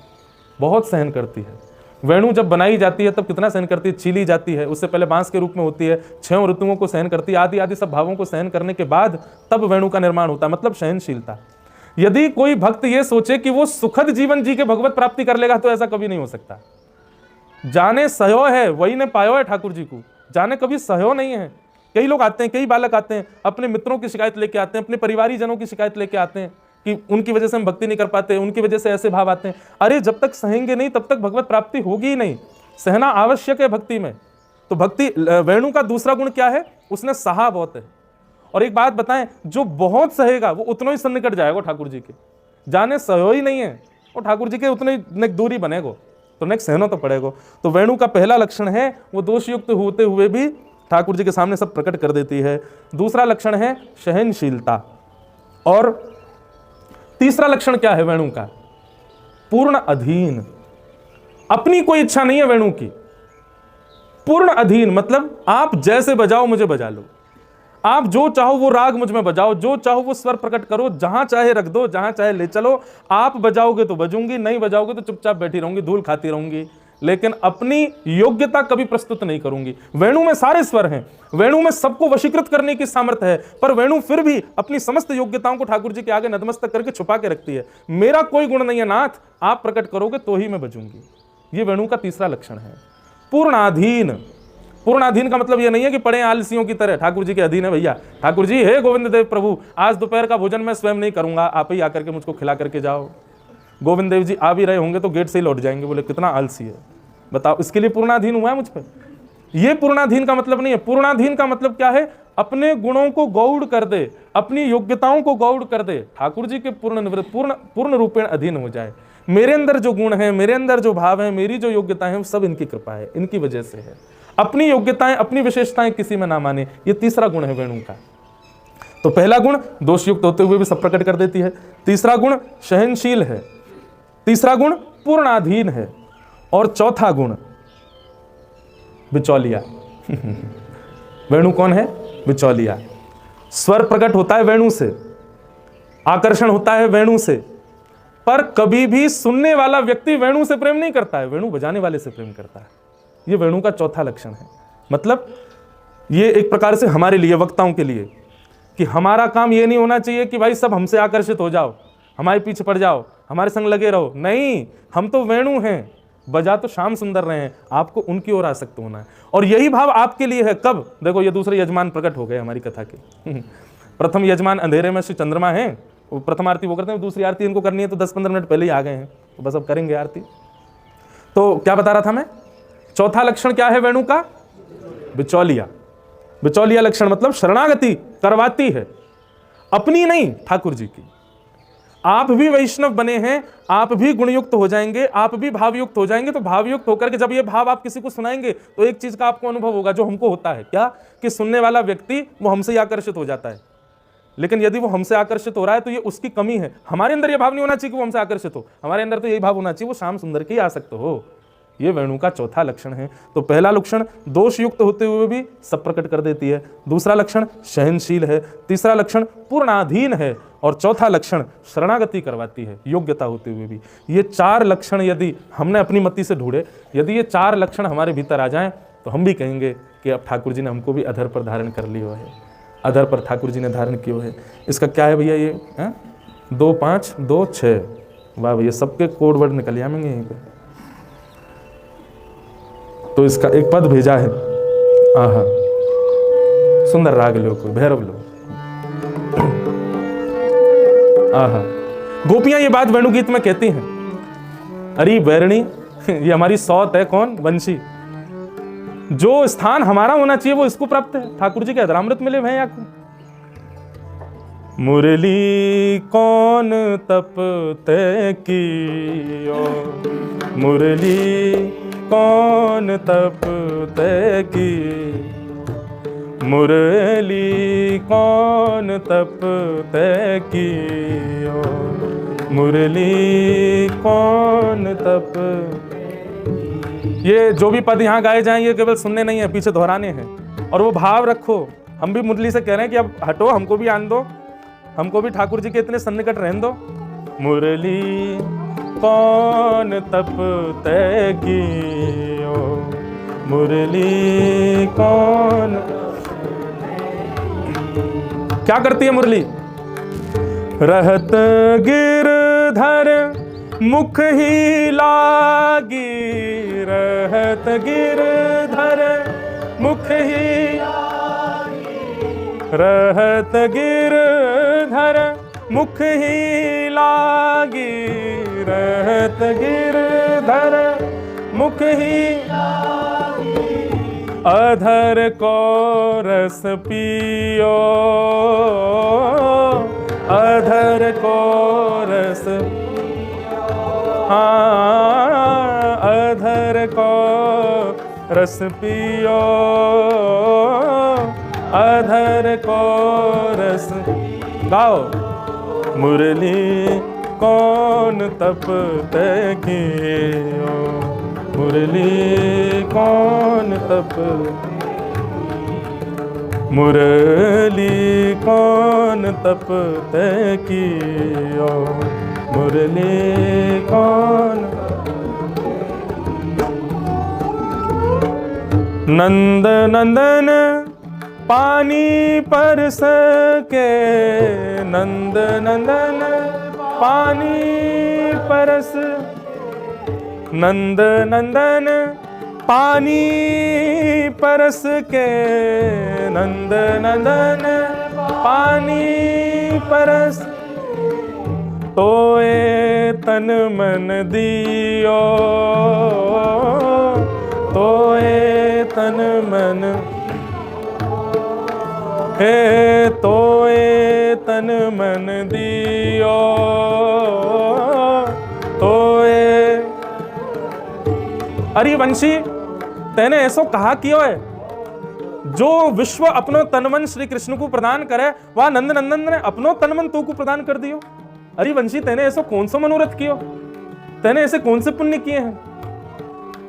बहुत सहन करती है। वेणु जब बनाई जाती है तब कितना सहन करती है? छीली जाती है, उससे पहले बांस के रूप में होती है, 6 ऋतुओं को सहन करती है, आदि आदि सब भावों को सहन करने के बाद तब वेणु का निर्माण होता है, मतलब सहनशीलता। यदि कोई भक्त ये सोचे कि वो सुखद जीवन जी के भगवत प्राप्ति कर लेगा तो ऐसा कभी नहीं हो सकता। जाने सहयो है वही ने पायो है ठाकुर जी को, जाने कभी सहयो नहीं है। कई लोग आते हैं, कई बालक आते हैं, अपने मित्रों की शिकायत लेके आते हैं, अपने परिवारी जनों की शिकायत लेके आते हैं कि उनकी वजह से हम भक्ति नहीं कर पाते, उनकी वजह से ऐसे भाव आते हैं। अरे जब तक सहेंगे नहीं तब तक भगवत प्राप्ति होगी ही नहीं। सहना आवश्यक है भक्ति में। तो भक्ति वेणु का दूसरा गुण क्या है, उसने सहा बहुत है। और एक बात बताएं, जो बहुत सहेगा वो उतना ही सन्निकट जाएगा ठाकुर जी के, जाने सहो ही नहीं है वो ठाकुर जी के उतने नेक दूरी बनेगो, तो नेक सहना तो पड़ेगा। तो वेणु का पहला लक्षण है वो दोषयुक्त होते हुए भी ठाकुर जी के सामने सब प्रकट कर देती है। दूसरा लक्षण है सहनशीलता। और तीसरा लक्षण क्या है वेणु का, पूर्ण अधीन। अपनी कोई इच्छा नहीं है वेणु की, पूर्ण अधीन, मतलब आप जैसे बजाओ मुझे बजा लो, आप जो चाहो वो राग मुझ में बजाओ, जो चाहो वो स्वर प्रकट करो, जहां चाहे रख दो, जहां चाहे ले चलो। आप बजाओगे तो बजूंगी, नहीं बजाओगे तो चुपचाप बैठी रहूंगी, धूल खाती रहूंगी, लेकिन अपनी योग्यता कभी प्रस्तुत नहीं करूंगी। वेणु में सारे स्वर हैं, वेणु में सबको वशीकृत करने की सामर्थ्य है, पर वेणु फिर भी अपनी समस्त योग्यताओं को ठाकुर जी के आगे नतमस्तक करके छुपा के रखती है। मेरा कोई गुण नहीं है नाथ, आप प्रकट करोगे तो ही मैं बजूंगी। ये वेणु का तीसरा लक्षण है, पूर्णाधीन। पूर्णाधीन का मतलब ये नहीं है कि पड़े आलसियों की तरह, ठाकुर जी के अधीन है भैया। ठाकुर जी, हे गोविंद देव प्रभु, आज दोपहर का भोजन मैं स्वयं नहीं करूंगा, आप ही आकर के मुझको खिला करके जाओ। गोविंद देव जी आ भी रहे होंगे तो गेट से ही लौट जाएंगे, बोले कितना आलसी है बताओ, इसके लिए पूर्णाधीन हुआ है मुझ पर। ये पूर्णाधीन का मतलब नहीं है। पूर्णाधीन का मतलब क्या है, अपने गुणों को गौड़ कर दे, अपनी योग्यताओं को गौड़ कर दे, ठाकुर जी के पूर्ण रूपेण अधीन हो जाए। मेरे अंदर जो गुण है, मेरे अंदर जो भाव है, मेरी जो योग्यताएं हैं, वो सब इनकी कृपा है, इनकी वजह से है। अपनी योग्यताएं, अपनी विशेषताएं किसी में ना माने, ये तीसरा गुण है वेणु का। तो पहला गुण दोषयुक्त होते हुए भी सब प्रकट कर देती है, तीसरा गुण सहनशील है, तीसरा गुण पूर्णाधीन है, और चौथा गुण बिचौलिया। वेणु कौन है, बिचौलिया। स्वर प्रकट होता है वेणु से, आकर्षण होता है वेणु से, पर कभी भी सुनने वाला व्यक्ति वेणु से प्रेम नहीं करता है, वेणु बजाने वाले से प्रेम करता है। ये वेणु का चौथा लक्षण है। मतलब ये एक प्रकार से हमारे लिए, वक्ताओं के लिए, कि हमारा काम ये नहीं होना चाहिए कि भाई सब हमसे आकर्षित हो जाओ, हमारे पीछे पड़ जाओ, हमारे संग लगे रहो। नहीं, हम तो वेणु हैं, बजा तो श्याम सुंदर रहे हैं, आपको उनकी ओर आसक्त होना है। और यही भाव आपके लिए है। कब, देखो ये दूसरे यजमान प्रकट हो गए हमारी कथा के। प्रथम यजमान अंधेरे में श्री चंद्रमा हैं, प्रथम आरती वो करते हैं, दूसरी आरती इनको करनी है तो 10-15 मिनट पहले ही आ गए हैं, तो बस अब करेंगे आरती। तो क्या बता रहा था मैं, चौथा लक्षण क्या है वेणु का, बिचौलिया। बिचौलिया लक्षण मतलब शरणागति करवाती है, अपनी नहीं, ठाकुर जी की। आप भी वैष्णव बने हैं, आप भी गुणयुक्त हो जाएंगे, आप भी भावयुक्त हो जाएंगे। तो भावयुक्त होकर के जब ये भाव आप किसी को सुनाएंगे तो एक चीज का आपको अनुभव होगा जो हमको होता है, क्या, कि सुनने वाला व्यक्ति वो हमसे ही आकर्षित हो जाता है। लेकिन यदि वो हमसे आकर्षित हो रहा है तो ये उसकी कमी है। हमारे अंदर ये भाव नहीं होना चाहिए कि वो हमसे आकर्षित हो, हमारे अंदर तो यही भाव होना चाहिए वो श्याम सुंदर के ही आसक्त हो। ये वेणु का चौथा लक्षण है। तो पहला लक्षण दोषयुक्त होते हुए भी सब प्रकट कर देती है, दूसरा लक्षण सहनशील है, तीसरा लक्षण पूर्णाधीन है, और चौथा लक्षण शरणागति करवाती है योग्यता होते हुए भी। ये चार लक्षण यदि हमने अपनी मति से ढूंढे, यदि ये चार लक्षण हमारे भीतर आ जाएं तो हम भी कहेंगे कि अब ठाकुर जी ने हमको भी अधर पर धारण कर लियो है, अधर पर ठाकुर जी ने धारण किया है। इसका क्या है भैया, ये 2 5 2 6, वाह भैया, सबके कोड वर्ड निकल जाएंगे यहीं पे। तो इसका एक पद भेजा है, आहा, सुंदर राग लो, कोई भैरव लो, आहा। गोपियां ये बात वेणु गीत में कहती हैं, अरे बैरणी, ये हमारी सौत है, कौन, वंशी, जो स्थान हमारा होना चाहिए वो इसको प्राप्त है, ठाकुर जी के अधरामृत मिले भैया को। मुरली कौन तप तय कियो, मुरली कौन तप तय की, मुरली कौन तप तय कियो, मुरली कौन तप। ये जो भी पद यहाँ गाए जाएं ये केवल सुनने नहीं है, पीछे दोहराने हैं, और वो भाव रखो। हम भी मुरली से कह रहे हैं कि अब हटो, हमको भी आन दो, हमको भी ठाकुर जी के इतने सन्निकट रहने दो। मुरली कौन तप तय कियो, मुरली कौन। क्या करती है मुरली, रहत गिरधर मुख ही लागी, रहत गिरधर मुख ही, रहत गिरधर मुख ही लागी रहत गिरधर, मुख ही अधर को रस पियो, अधर को रस, हाँ अधर को रस पियो, अधर को रस। गाओ। मुरली कौन तप तय कियो, मुरली कौन तप, मुरली कौन तप तय कियो, मुरली कौन। नंद नंदन पानी परस के, नंद नंदन पानी परस, नंद नंदन पानी परस के, नंद नंदन पानी परस, तोए तन मन दियो, तोए तन मन, हे तोए तन मन दियो, तोए। अरे वंशी, तेने ऐसो कहा कियो है, जो विश्व अपनो तनमन श्री कृष्ण को प्रदान करे, वह नंद नंदन ने अपनो तनमन तो को प्रदान कर दियो। अरे वंशी, तेने ऐसो कौन सा मनोरथ कियो, तेने ऐसे कौन से पुण्य किए हैं।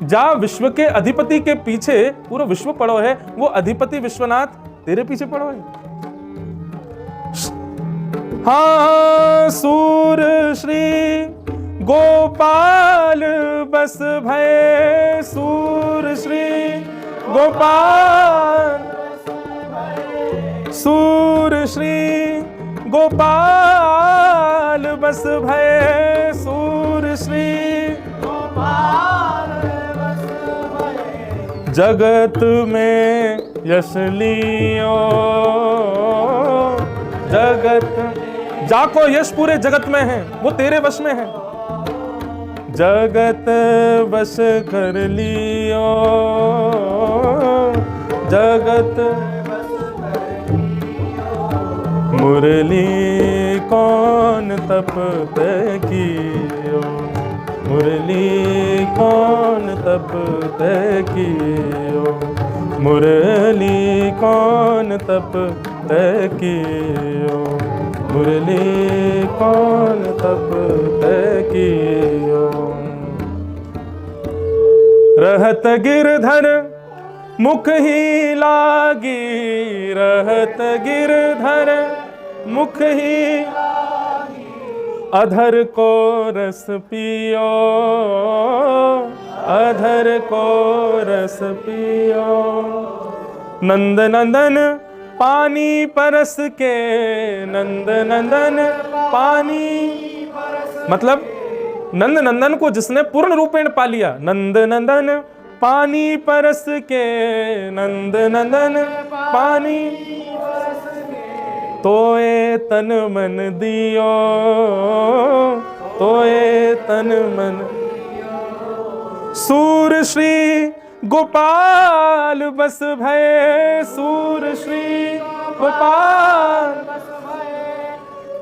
जा विश्व के अधिपति के पीछे पूरा विश्व पड़ो है, वो अधिपति विश्वनाथ तेरे पीछे पड़ो है। हाँ सूर श्री गोपाल बस भय, सूर श्री गोपाल, सूर श्री गोपाल बस भय, सूर श्री गोपाल बस भय, जगत में यश लियो, जगत, जाको यश पूरे जगत में है, वो तेरे वश में है। जगत वश कर लियो, जगत, मुरली कौन तप तय कियो, मुरली कौन तप तय कियो, मुरली कौन तप तय कियो, मुरली कौन तप तय कियो। रहत गिरधर मुख ही लागी, रहत गिरधर मुख ही, अधर को रस पियो, अधर को रस पियो, नंद नंदन पानी परस के, नंद नंदन पानी, मतलब नंद नंदन को जिसने पूर्ण रूपेण पा लिया, नंद नंदन पानी परस के, नंद नंदन पानी, तोए तन मन दियो, तोए तन मन, सूर श्री गोपाल बस भय, सूर श्री गोपाल,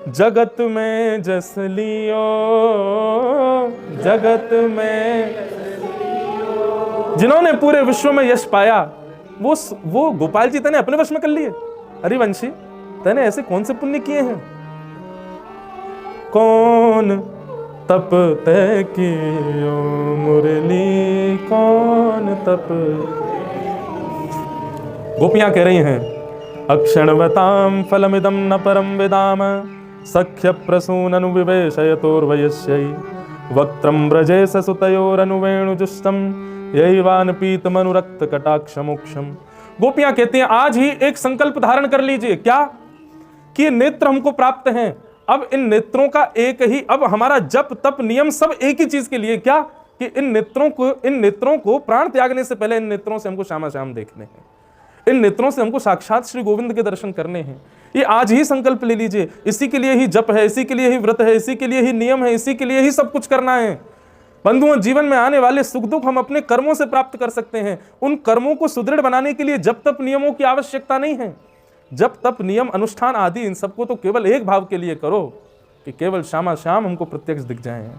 जगत में जस लियो, जगत में, जिन्होंने पूरे विश्व में यश पाया, वो गोपाल जी तने अपने वश में कर लिए। अरे वंशी, तने ऐसे कौन से पुण्य किए हैं। कौन तप तय कियो, मुरली कौन तप। गोपियां कह रही हैं, अक्षणवतां फलमिदं न परम विदाम, सख्य प्रसूननु विवेशयतोर्वयस्यै, वक्त्रं ब्रजेश सुतयोरनुवेणुजुष्टं, यैवान पीतमनुरक्त कटाक्ष मोक्षम। गोपियां कहती हैं, आज ही एक संकल्प धारण कर लीजिए। क्या? कि नेत्र हमको प्राप्त हैं, अब इन नेत्रों का एक ही, अब हमारा जप तप नियम सब एक ही चीज के लिए। क्या? कि इन नेत्रों को प्राण त्यागने से पहले इन नेत्रों से हमको शामा शाम देखने हैं। इन नेत्रों से हमको साक्षात श्री गोविंद के दर्शन करने हैं। ये आज ही संकल्प ले लीजिए, इसी के लिए ही जप है, इसी के लिए ही व्रत है, इसी के लिए ही नियम है, इसी के लिए ही सब कुछ करना है। बंधुओं, जीवन में आने वाले सुख दुख हम अपने कर्मों से प्राप्त कर सकते हैं। उन कर्मों को सुदृढ़ बनाने के लिए जब तक नियमों की आवश्यकता नहीं है। जब तक नियम अनुष्ठान आदि इन सबको तो केवल एक भाव के लिए करो कि केवल श्यामा श्याम हमको प्रत्यक्ष दिख जाएं,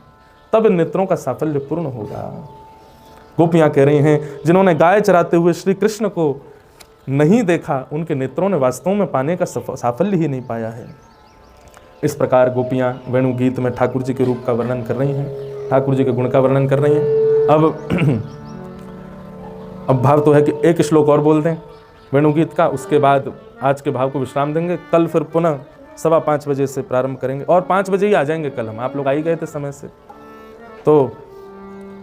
तब इन नेत्रों का साफल्य पूर्ण होगा। गोपियां कह रही हैं, जिन्होंने गाय चराते हुए श्री कृष्ण को नहीं देखा, उनके नेत्रों ने वास्तव में पाने का साफल्य ही नहीं पाया है। इस प्रकार गोपियां वेणु गीत में ठाकुर जी के रूप का वर्णन कर रही हैं, ठाकुर जी के गुण का वर्णन कर रही हैं। अब भाव तो है कि एक श्लोक और बोल दें वेणु गीत का, उसके बाद आज के भाव को विश्राम देंगे। कल फिर पुनः 5:15 बजे से प्रारंभ करेंगे और 5 बजे ही आ जाएंगे कल हम। आप लोग आ ही गए थे समय से। तो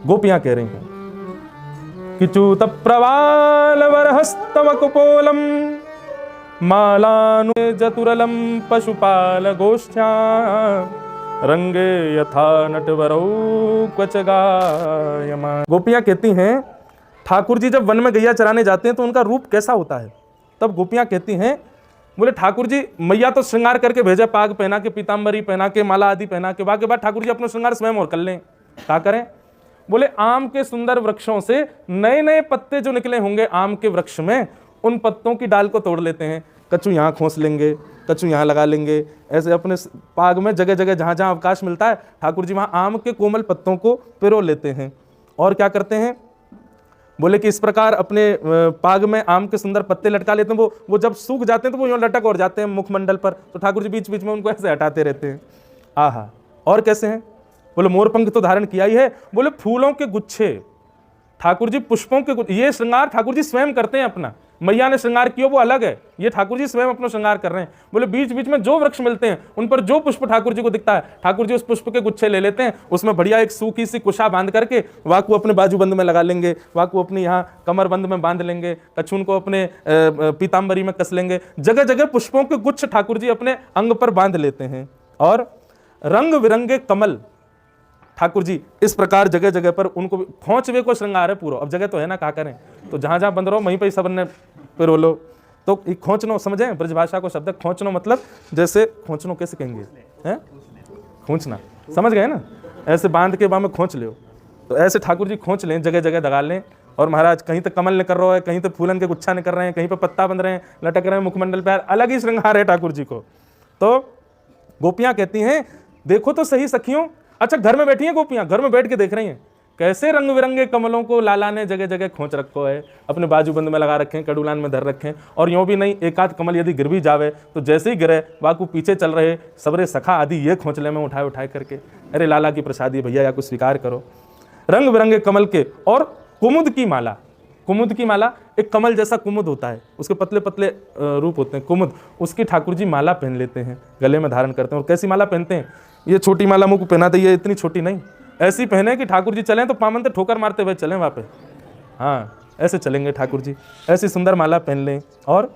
गोपियां कह रही हैं कि च्यूत प्रवाल वरहस्तव कुपोलम मालानु जतुरलम पशुपाल गोष्ठ्या रंगे यथा नटवरौ क्वच गायमान। गोपियां कहती हैं, ठाकुर जी जब वन में गैया चराने जाते हैं तो उनका रूप कैसा होता है? तब गोपियां कहती हैं, बोले ठाकुर जी मैया तो श्रृंगार करके भेजे, पाग पहना के, पीताम्बरी पहना के, माला आदि पहना के, बाद ठाकुर जी अपना श्रृंगार स्वयं और कर लें। क्या करें? बोले आम के सुंदर वृक्षों से नए नए पत्ते जो निकले होंगे आम के वृक्ष में, उन पत्तों की डाल को तोड़ लेते हैं, कचू यहाँ खोस लेंगे, कचू यहाँ लगा लेंगे, ऐसे अपने पाग में जगह जगह जहाँ जहाँ अवकाश मिलता है ठाकुर जी वहाँ आम के कोमल पत्तों को पिरो लेते हैं। और क्या करते हैं? बोले कि इस प्रकार अपने पाग में आम के सुंदर पत्ते लटका लेते हैं। वो जब सूख जाते हैं तो वो यूँ लटक और जाते हैं मुखमंडल पर, तो ठाकुर जी बीच बीच में उनको ऐसे हटाते रहते हैं। आहा, और कैसे हैं? बोले मोरपंख तो धारण किया ही है। बोले फूलों के गुच्छे ठाकुर जी, पुष्पों के गुच्छे, ये श्रृंगार ठाकुर जी स्वयं करते हैं अपना। मैया ने श्रृंगार किया वो अलग है, ये ठाकुर जी स्वयं अपना श्रृंगार कर रहे हैं। बोले बीच बीच में जो वृक्ष मिलते हैं उन पर जो पुष्प ठाकुर जी को दिखता है, ठाकुर जी उस पुष्प के गुच्छे ले लेते हैं, उसमें बढ़िया एक सूखी सी कुशा बांध करके वाकू अपने बाजूबंद में लगा लेंगे, वाकू अपनी यहाँ कमरबंद में बांध लेंगे, कछून को अपने पीताम्बरी में कस लेंगे। जगह जगह पुष्पों के गुच्छ ठाकुर जी अपने अंग पर बांध लेते हैं। और रंग बिरंगे कमल ठाकुर जी इस प्रकार जगह जगह पर, उनको खोंचवे को श्रृंगार है पूरा। अब जगह तो है ना, क्या करें, तो जहां जहां बंद रहो वहीं पर सब ने पिरो लो। तो खोंचनो समझे ब्रजभाषा को शब्द खोंचनो, मतलब जैसे खोंचनो कैसे कहेंगे हैं, खोंचना, समझ गए ना, ऐसे बांध के वहां में खोंच लो। तो ऐसे ठाकुर जी खोंच लें, जगह जगह दगा लें। और महाराज कहीं तो कमल निकल रहा है, कहीं तो फूलन के गुच्छा निकल रहे हैं, कहीं पर पत्ता बंध रहे हैं, लटक रहे हैं मुखमंडल पर, अलग ही श्रृंगार है ठाकुर जी को। तो गोपियां कहती हैं, देखो तो सही सखियों। अच्छा, घर में बैठी हैं गोपियां, घर में बैठ के देख रही हैं कैसे रंग बिरंगे कमलों को लाला ने जगह जगह खोंच रखो है, अपने बाजूबंद में लगा रखे हैं, कड़ूलान में धर रखे हैं। और यूं भी नहीं, एक आध कमल यदि गिर भी जावे तो जैसे ही गिरे वाकू पीछे चल रहे सबरे सखा आदि ये खोंचले में उठाए उठाए करके, अरे लाला की प्रसादी भैया, या कुछ स्वीकार करो। रंग बिरंगे कमल के और कुमुद की माला। कुमुद की माला, एक कमल जैसा कुमुद होता है, उसके पतले पतले रूप होते हैं कुमुद, उसकी ठाकुर जी माला पहन लेते हैं, गले में धारण करते हैं। और कैसी माला पहनते हैं? ये छोटी माला मुझको पहना दी है, इतनी छोटी नहीं, ऐसी पहने कि ठाकुर जी चलें तो पामन से ठोकर मारते हुए चलें वहाँ पे। हाँ, ऐसे चलेंगे ठाकुर जी, ऐसी सुंदर माला पहन लें। और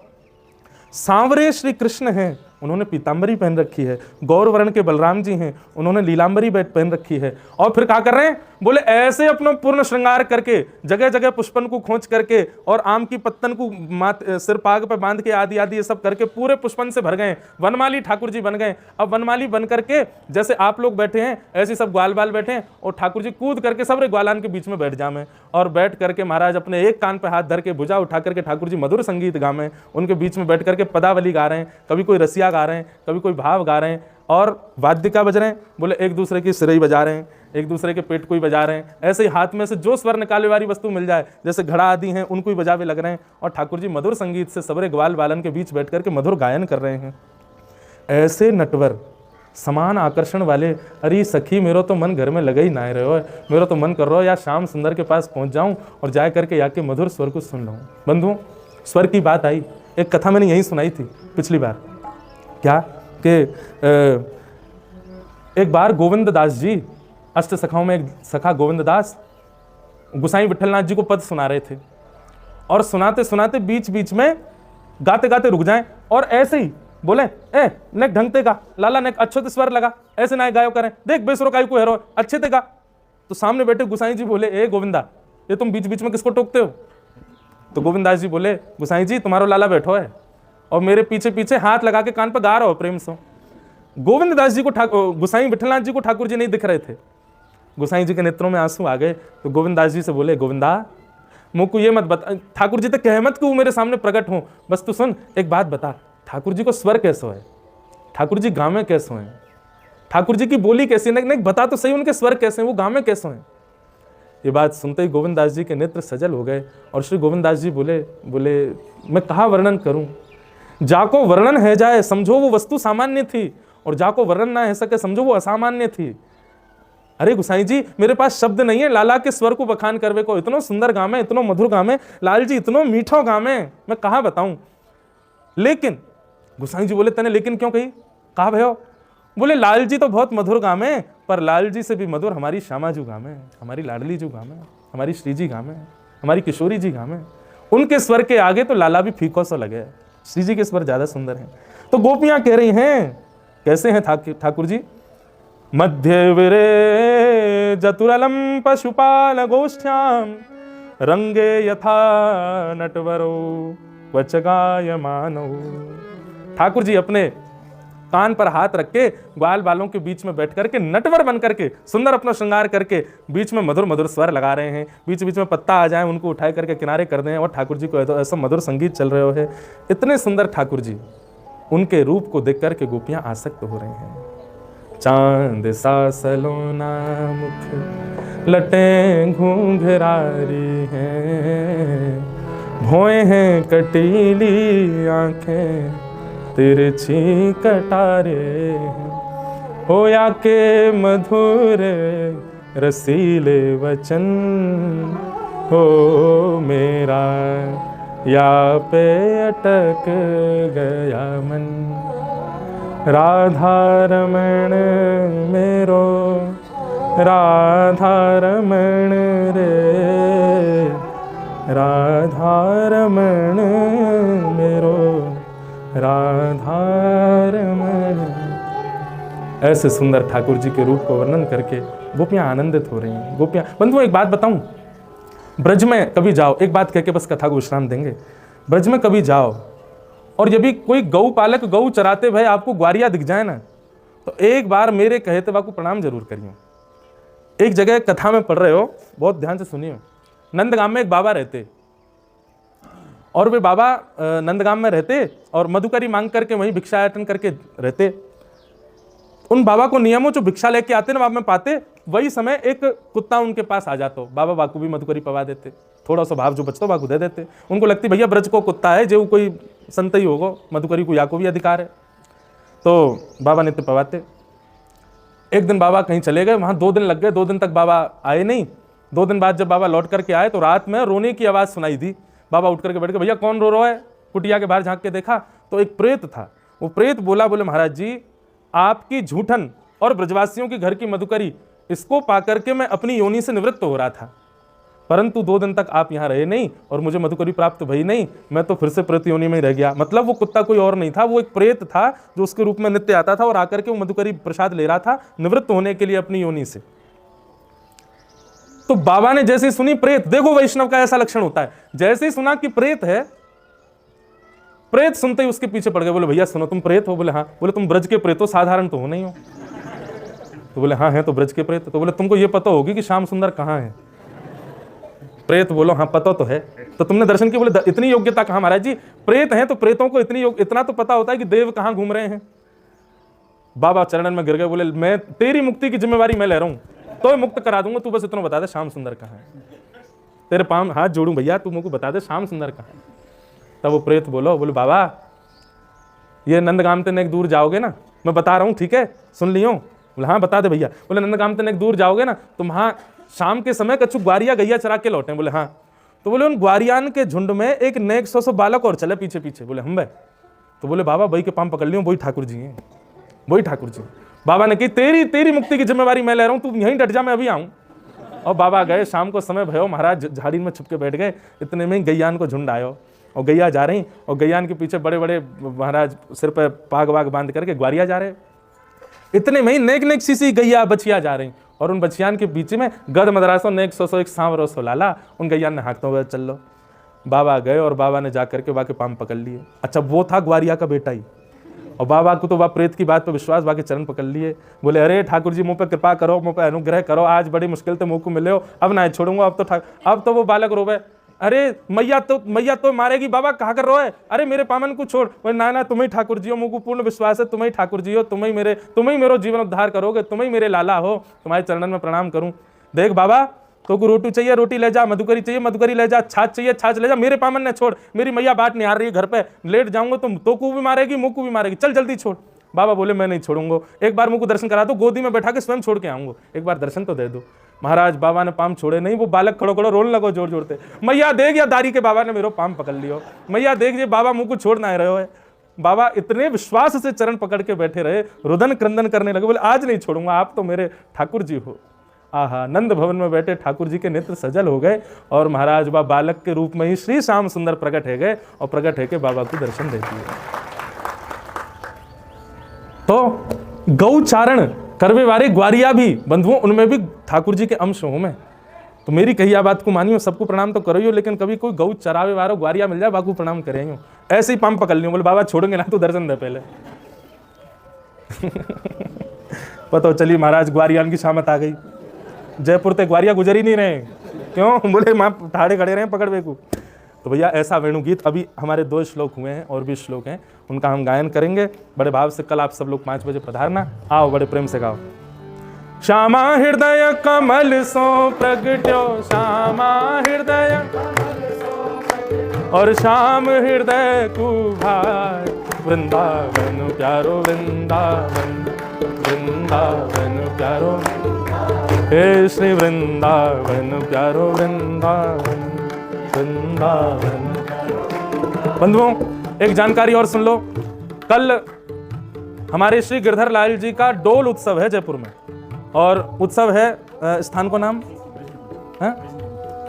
सांवरे श्री कृष्ण हैं, उन्होंने पीताम्बरी पहन रखी है। गौर वर्ण के बलराम जी हैं, उन्होंने लीलांबरी पहन रखी है। और फिर क्या कर रहे हैं? बोले ऐसे अपना पूर्ण श्रृंगार करके, जगह जगह पुष्पन को खोंच करके और आम की पत्तन को सिर पाग पर बांध के आदि आदि ये सब करके पूरे पुष्पन से भर गए, वनमाली ठाकुर जी बन गए। अब वनमाली बन करके जैसे आप लोग बैठे हैं ऐसे सब ग्वाल बाल बैठे हैं, और ठाकुर जी कूद करके सबरे ग्वालान के बीच में बैठ जामे, और बैठ करके महाराज अपने एक कान पे हाथ धर के भुजा उठा करके ठाकुर जी मधुर संगीत गामे, उनके बीच में बैठ करके पदावली गा रहे हैं, कभी कोई रसिया गा रहे हैं, कभी कोई भाव गा रहे हैं, और वाद्यिका बज रहे हैं। बोले एक दूसरे की सिरई बजा रहे हैं, एक दूसरे के पेट को ही बजा रहे हैं, ऐसे ही हाथ में से जो स्वर निकाले वाली वस्तु मिल जाए, जैसे घड़ा आदि हैं उनको ही बजावे लग रहे हैं। और ठाकुर जी मधुर संगीत से सबरे ग्वाल बालन के बीच बैठ करके मधुर गायन कर रहे हैं। ऐसे नटवर समान आकर्षण वाले, अरे सखी मेरो तो मन घर में लगा ही ना रहे हो, मेरा तो मन कर रहा हो या श्याम सुंदर के पास पहुंच जाऊं और जाए करके या के मधुर स्वर को सुन लूं। बंधु, स्वर की बात आई, एक कथा मैंने यही सुनाई थी पिछली बार, क्या कि एक बार गोविंद दास जी, अष्ट सखाओं में एक सखा गोविंद दास गुसाई विठलनाथ जी को पद सुना रहे थे, और सुनाते सुनाते बीच बीच में गाते गाते रुक जाएं और ऐसे ही बोले, ए नेक ढंगते का लाला, नेक अच्छे ते स्वर लगा, ऐसे ना गायो करें, देख बेसरो काई को हेरो अच्छे ते का। तो सामने बैठे गुसाई जी बोले, ए गोविंदा, ये तुम बीच बीच में किसको टोकते हो? तो गोविंदास जी बोले, गुसाई जी तुम्हारो लाला बैठो है और मेरे पीछे पीछे हाथ लगा के कान पर गा रहा हो प्रेम से। गोविंददास जी को गुसाई विठलनाथ जी को ठाकुर जी नहीं दिख रहे थे। गुसाई जी के नेत्रों में आंसू आ गए तो गोविंदास जी से बोले, गोविंदा मुझको ये मत बता, ठाकुर जी तक कह मत कि वो मेरे सामने प्रकट हो, बस तू सुन एक बात बता, ठाकुर जी को स्वर कैसे है, ठाकुर जी गामे कैसे हैं, ठाकुर जी की बोली कैसी है, नहीं बता तो सही उनके स्वर कैसे हैं, वो गामे कैसे हैं। ये बात सुनते ही गोविंददास जी के नेत्र सजल हो गए और श्री गोविंददास जी बोले मैं कहाँ वर्णन करूं, जाको वर्णन है जाए समझो वो वस्तु सामान्य थी और जाको वर्णन ना है सके समझो वो असामान्य थी। अरे गुसाई जी मेरे पास शब्द नहीं है लाला के स्वर को बखान करवे को, इतनो सुंदर गामे, इतनो मधुर गामे, लाल जी इतनो मीठो गामे, मैं कहाँ बताऊं। लेकिन गुसाई जी बोले, तने लेकिन क्यों कही, कहा भयो। बोले लाल जी तो बहुत मधुर गामे, पर लाल जी से भी मधुर हमारी श्यामा जू गामे, हमारी लाडली जू गामे, हमारी श्री जी गामे, हमारी किशोरी जी गामे, उनके स्वर के आगे तो लाला भी फीको सा लगे, श्री जी के स्वर ज्यादा सुंदर हैं। तो गोपियां कह रही हैं, कैसे हैं ठाकुर जी, मध्य विरे जतुरलम पशुपाल गोष्ठ्याम रंगे यथा नटवरो क्वच गायमानो। ठाकुर जी अपने कान पर हाथ रख के ग्वाल बालों के बीच में बैठ करके नटवर बन करके सुंदर अपना श्रृंगार करके बीच में मधुर मधुर स्वर लगा रहे हैं, बीच बीच में पत्ता आ जाए उनको उठाए करके किनारे कर दें और ठाकुर जी को ऐसा मधुर संगीत चल रहे है। इतने सुंदर ठाकुर जी, उनके रूप को देख करके गोपियां आसक्त हो रही हैं। चांद सा सलोना मुख लटे घूंघरारी हैं, भौएं हैं कटीली आंखें तिरछी कटारे हैं, होया के मधुर रसीले वचन हो मेरा या पे अटक गया मन। राधा रमण मेरो राधा रमण रे, राधा रमण मेरो राधा रमण। ऐसे सुंदर ठाकुर जी के रूप को वर्णन करके गोपियां आनंदित हो रही हैं। गोपियां, बंधुओं एक बात बताऊं, ब्रज में कभी जाओ, एक बात कह के बस कथा को विश्राम देंगे। ब्रज में कभी जाओ और यदि कोई गौ पालक गौ चराते भाई आपको ग्वारिया दिख जाए ना, तो एक बार मेरे कहते को प्रणाम जरूर करियो। एक जगह कथा में पढ़ रहे हो, बहुत ध्यान से सुनिए। नंदगाम में एक बाबा रहते और वे बाबा नंदगाम में रहते और मधुकरी मांग करके वहीं भिक्षाटन करके रहते। उन बाबा को नियमों जो भिक्षा लेके आते ना बाबा में पाते, वही समय एक कुत्ता उनके पास आ जाता, बाबा बाकू भी मधुकरी पवा देते, थोड़ा सा भाव जो बचता बाकू दे देते। उनको लगती भैया ब्रज को कुत्ता है जो कोई संत ही होगा, मधुकरी को या को भी अधिकार है, तो बाबा नित्य पवाते। एक दिन बाबा कहीं चले गए, वहां 2 दिन लग गए, 2 दिन तक बाबा आए नहीं। 2 दिन बाद जब बाबा लौट करके आए तो रात में रोने की आवाज सुनाई दी। बाबा उठ करके बैठ गए, भैया कौन रो रहा है। कुटिया के बाहर झांक के देखा तो एक प्रेत था। वो प्रेत बोला, बोले महाराज जी आपकी झूठन और ब्रजवासियों की घर की मधुकरी, इसको पाकर के मैं अपनी योनि से निवृत्त हो रहा था, परंतु 2 दिन तक आप यहाँ रहे नहीं और मुझे मधुकरी प्राप्त भई नहीं, मैं तो फिर से प्रेत योनि में ही रह गया। मतलब वो कुत्ता कोई और नहीं था, वो एक प्रेत था जो उसके रूप में नित्य आता था और आकर के वो मधुकरी प्रसाद ले रहा था निवृत्त होने के लिए अपनी योनि से। तो बाबा ने जैसे ही सुनी प्रेत, देखो वैष्णव का ऐसा लक्षण होता है, जैसे ही सुना कि प्रेत है, प्रेत सुनते ही उसके पीछे पड़ गए। बोले भैया सुनो तुम प्रेत हो। बोले हाँ। बोले तुम ब्रज के प्रेत हो, साधारण तो हो नहीं हो। तो बोले हाँ है तो ब्रज के प्रेत। तो बोले तुमको ये पता होगी कि श्याम सुंदर कहाँ है। प्रेत बोलो हाँ पता तो है। तो तुमने दर्शन किए। बोले इतनी योग्यता कहाँ महाराज जी, प्रेत हैं तो प्रेतों को इतना तो पता होता है कि देव कहाँ घूम रहे हैं। बाबा चरणन में गिर गए, बोले मैं तेरी मुक्ति की जिम्मेवारी मैं ले रहा हूँ, तो मुक्त करा दूंगा, तू बस इतना बता दे श्याम सुंदर कहाँ है। तेरे पाँव हाथ जोड़ूं भैया, तू मुझको बता दे श्याम सुंदर कहाँ है। तब वो प्रेत बोले बाबा ये नंदगाम तक एक दूर जाओगे ना, मैं बता रहा हूँ ठीक है सुन लियो। बोले हाँ बता दे भैया। बोले नंदगाम तक एक दूर जाओगे ना तो वहाँ शाम के समय कछु ग्वारिया गैया चरा के लौटे। बोले हाँ। तो बोले उन ग्वारियान के झुंड में एक नेक 100 बालक और चले पीछे पीछे। बोले हम भाई। तो बोले बाबा वही के पाँव पकड़ लियो, वही ठाकुर जी हैं, वही ठाकुर जी। बाबा ने कही तेरी मुक्ति की जिम्मेवारी मैं ले रहा हूँ, तू यहीं डट जा मैं अभी आऊँ। और बाबा गए, शाम को समय भयो, महाराज झाड़ी में छुप के बैठ गए। इतने में गैयान को झुंड आयो और गैया जा रही और गैयान के पीछे बड़े बड़े महाराज सिर पर पाग वाग बांध करके ग्वारिया जा रहे। इतने में ही नेक सीसी गैया बछिया जा रही और उन बछियान के बीच में गद मदरासो नेक 100 एक सांवरो सो लाला। उन गैयान ने हाँकते हुए चल लो। बाबा गए और बाबा ने जाकर के बाबा के पाँव पकड़ लिए। अच्छा, वो था ग्वारिया का बेटा ही, और बाबा को तो वह प्रेत की बात पर विश्वास, बाबा के चरण पकड़ लिए। बोले अरे ठाकुर जी मुझ पर कृपा करो, मुझ पर अनुग्रह करो, आज बड़ी मुश्किल से मुँह को मिले हो, अब ना छोड़ूंगा। अब तो वो बालक रोवे, अरे मैया तो मारेगी, बाबा कहाँ कर रहे हो? अरे मेरे पामन को छोड़। बोले ना ना, तुम ही ठाकुर जी हो, मुझको पूर्ण विश्वास है, तुम ही ठाकुर जी हो, तुम ही मेरा जीवन उद्धार करोगे, तुम ही मेरे लाला हो, तुम्हारे चरणन में प्रणाम करूं। देख बाबा, तो को रोटी चाहिए रोटी ले जा, मधुकरी चाहिए मधुकरी ले जा, छाछ चाहिए छाछ ले जा, मेरे पामन ने छोड़, मेरी मैया बाट नहीं आ रही है घर पे, लेट जाऊंगा तो को भी मारेगी, मुँह को भी मारेगी, चल जल्दी छोड़। बाबा बोले मैं नहीं छोड़ूंगा, एक बार मुझको दर्शन करा दो, गोदी में बैठा के स्वयं छोड़ के आऊंगा, एक बार दर्शन तो दे दो। महाराज बाबा ने पाम छोड़े नहीं, वो बालक खड़ो खड़ो रोने लगो जोर जोर से, मैया देख या दारी के बाबा ने मेरो पाम पकड़ लियो, मैया देख ये बाबा मुँह को छोड़ ना रहे हो। बाबा इतने विश्वास से चरण पकड़ के बैठे रहे, रुदन क्रंदन करने लगे, बोले आज नहीं छोड़ूंगा, आप तो मेरे ठाकुर जी हो। आहा, नंद भवन में बैठे ठाकुर जी के नेत्र सजल हो गए, और महाराज बाबा बालक के रूप में ही श्री श्याम सुंदर प्रकट है गए, और प्रकट है के बाबा को दर्शन दे दिए। तो गौचारण करवे वाले ग्वारिया भी बंधुओं, उनमें भी ठाकुर जी के अंश हूं मैं। तो मेरी कही बात को मानियो, सबको प्रणाम तो करो, लेकिन कभी कोई गौ चरावे वाला ग्वारिया मिल जाए, बाबू प्रणाम करेंगे, ऐसे ही पाम पकड़ लियो, बोले बाबा छोड़ेंगे ना, तो दर्शन दे पहले। पता चली महाराज ग्वारियान की शामत आ गई, जयपुर ते ग्वारिया गुजर ही नहीं रहे, क्यों? बोले माँ ठाड़े खड़े रहे पकड़ बेकू। तो भैया ऐसा वेणुगीत अभी हमारे 2 श्लोक हुए हैं, और भी श्लोक हैं, उनका हम गायन करेंगे बड़े भाव से। कल आप सब लोग 5 बजे पधारना, आओ बड़े प्रेम से गाओ। श्यामा हृदय कमल सो प्रगट्यो, श्यामा हृदय और श्याम हृदय कुभार, वृंदावन प्यारो वृंदावन, वृंदावन प्यारो, हे श्री वृंदावन प्यारो वृंदावन, वृंदावन। बंधुओं एक जानकारी और सुन लो, कल हमारे श्री गिरधर लाल जी का डोल उत्सव है जयपुर में, और उत्सव है स्थान को नाम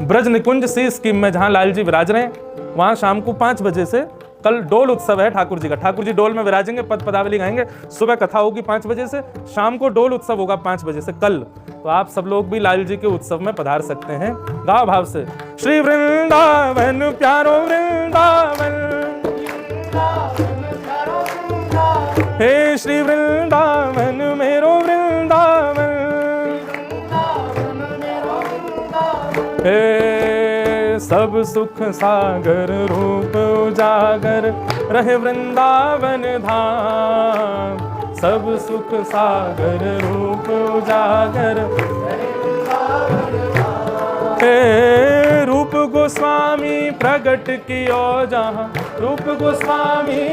ब्रज निकुंज सी स्कीम में, जहां लाल जी विराज रहे हैं, वहां शाम को 5 बजे से कल डोल उत्सव है ठाकुर जी का। ठाकुर जी डोल में विराजेंगे, पद पदावली गाएंगे, सुबह कथा होगी 5 बजे से, शाम को डोल उत्सव होगा 5 बजे से कल। तो आप सब लोग भी लाल जी के उत्सव में पधार सकते हैं। गाओ भाव से, श्री वृंदावन प्यारो वृंदावन, हे श्री वृंदावन मेरो वृंदावन, हे सब सुख सागर रूप उजागर रहे वृंदावन धाम, सब सुख सागर रूप उजागर, हे रूप गोस्वामी प्रगट कियो जहाँ, रूप गोस्वामी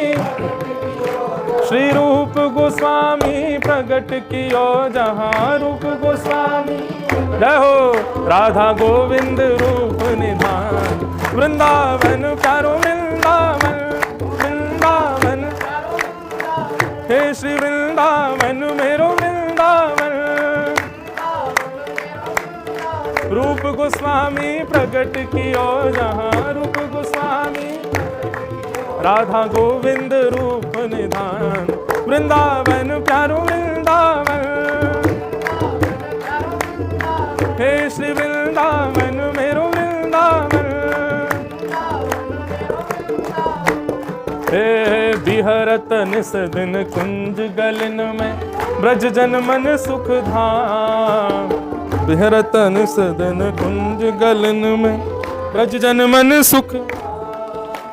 श्री रूप गोस्वामी प्रगट कियो जहाँ, रूप गोस्वामी जय हो, राधा गोविंद रूप निधान, वृंदावन प्यारो वृंदावन, वृंदावन हे श्री वृंदावन मेरो वृंदावन, रूप गोस्वामी प्रगट कियो जहाँ, रूप गोस्वामी राधा गोविंद रूप निधान, वृंदावन प्यारो वृंदावन, हे श्री वृंदावन मेरो वृंदावन, हे बिहरत निस दिन कुंज गलन में, ब्रज जन मन सुख धाम, बिहरत निस दिन कुंज गलन में, ब्रज जन मन सुख,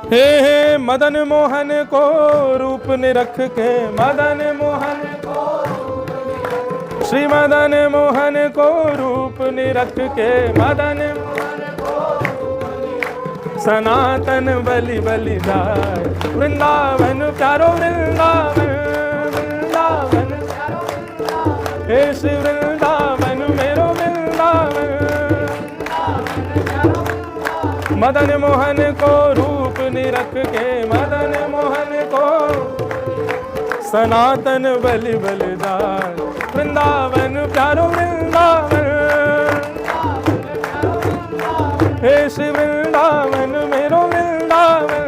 हे मदन मोहन को रूप निरख के, मदन मोहन को, श्री मदन मोहन को रूप निरख के, मदन मोहन को सनातन बलि बलि जाय, वृंदावन प्यारो वृंदावन, वृंदावन हे श्री वृंदावन मेरो वृंदावन, मदन मोहन को रूप निरख के, मदन मोहन को सनातन बलि बलिदान, वृंदावन प्यारो वृंदावन, हे श्री वृंदावन मेरो वृंदावन,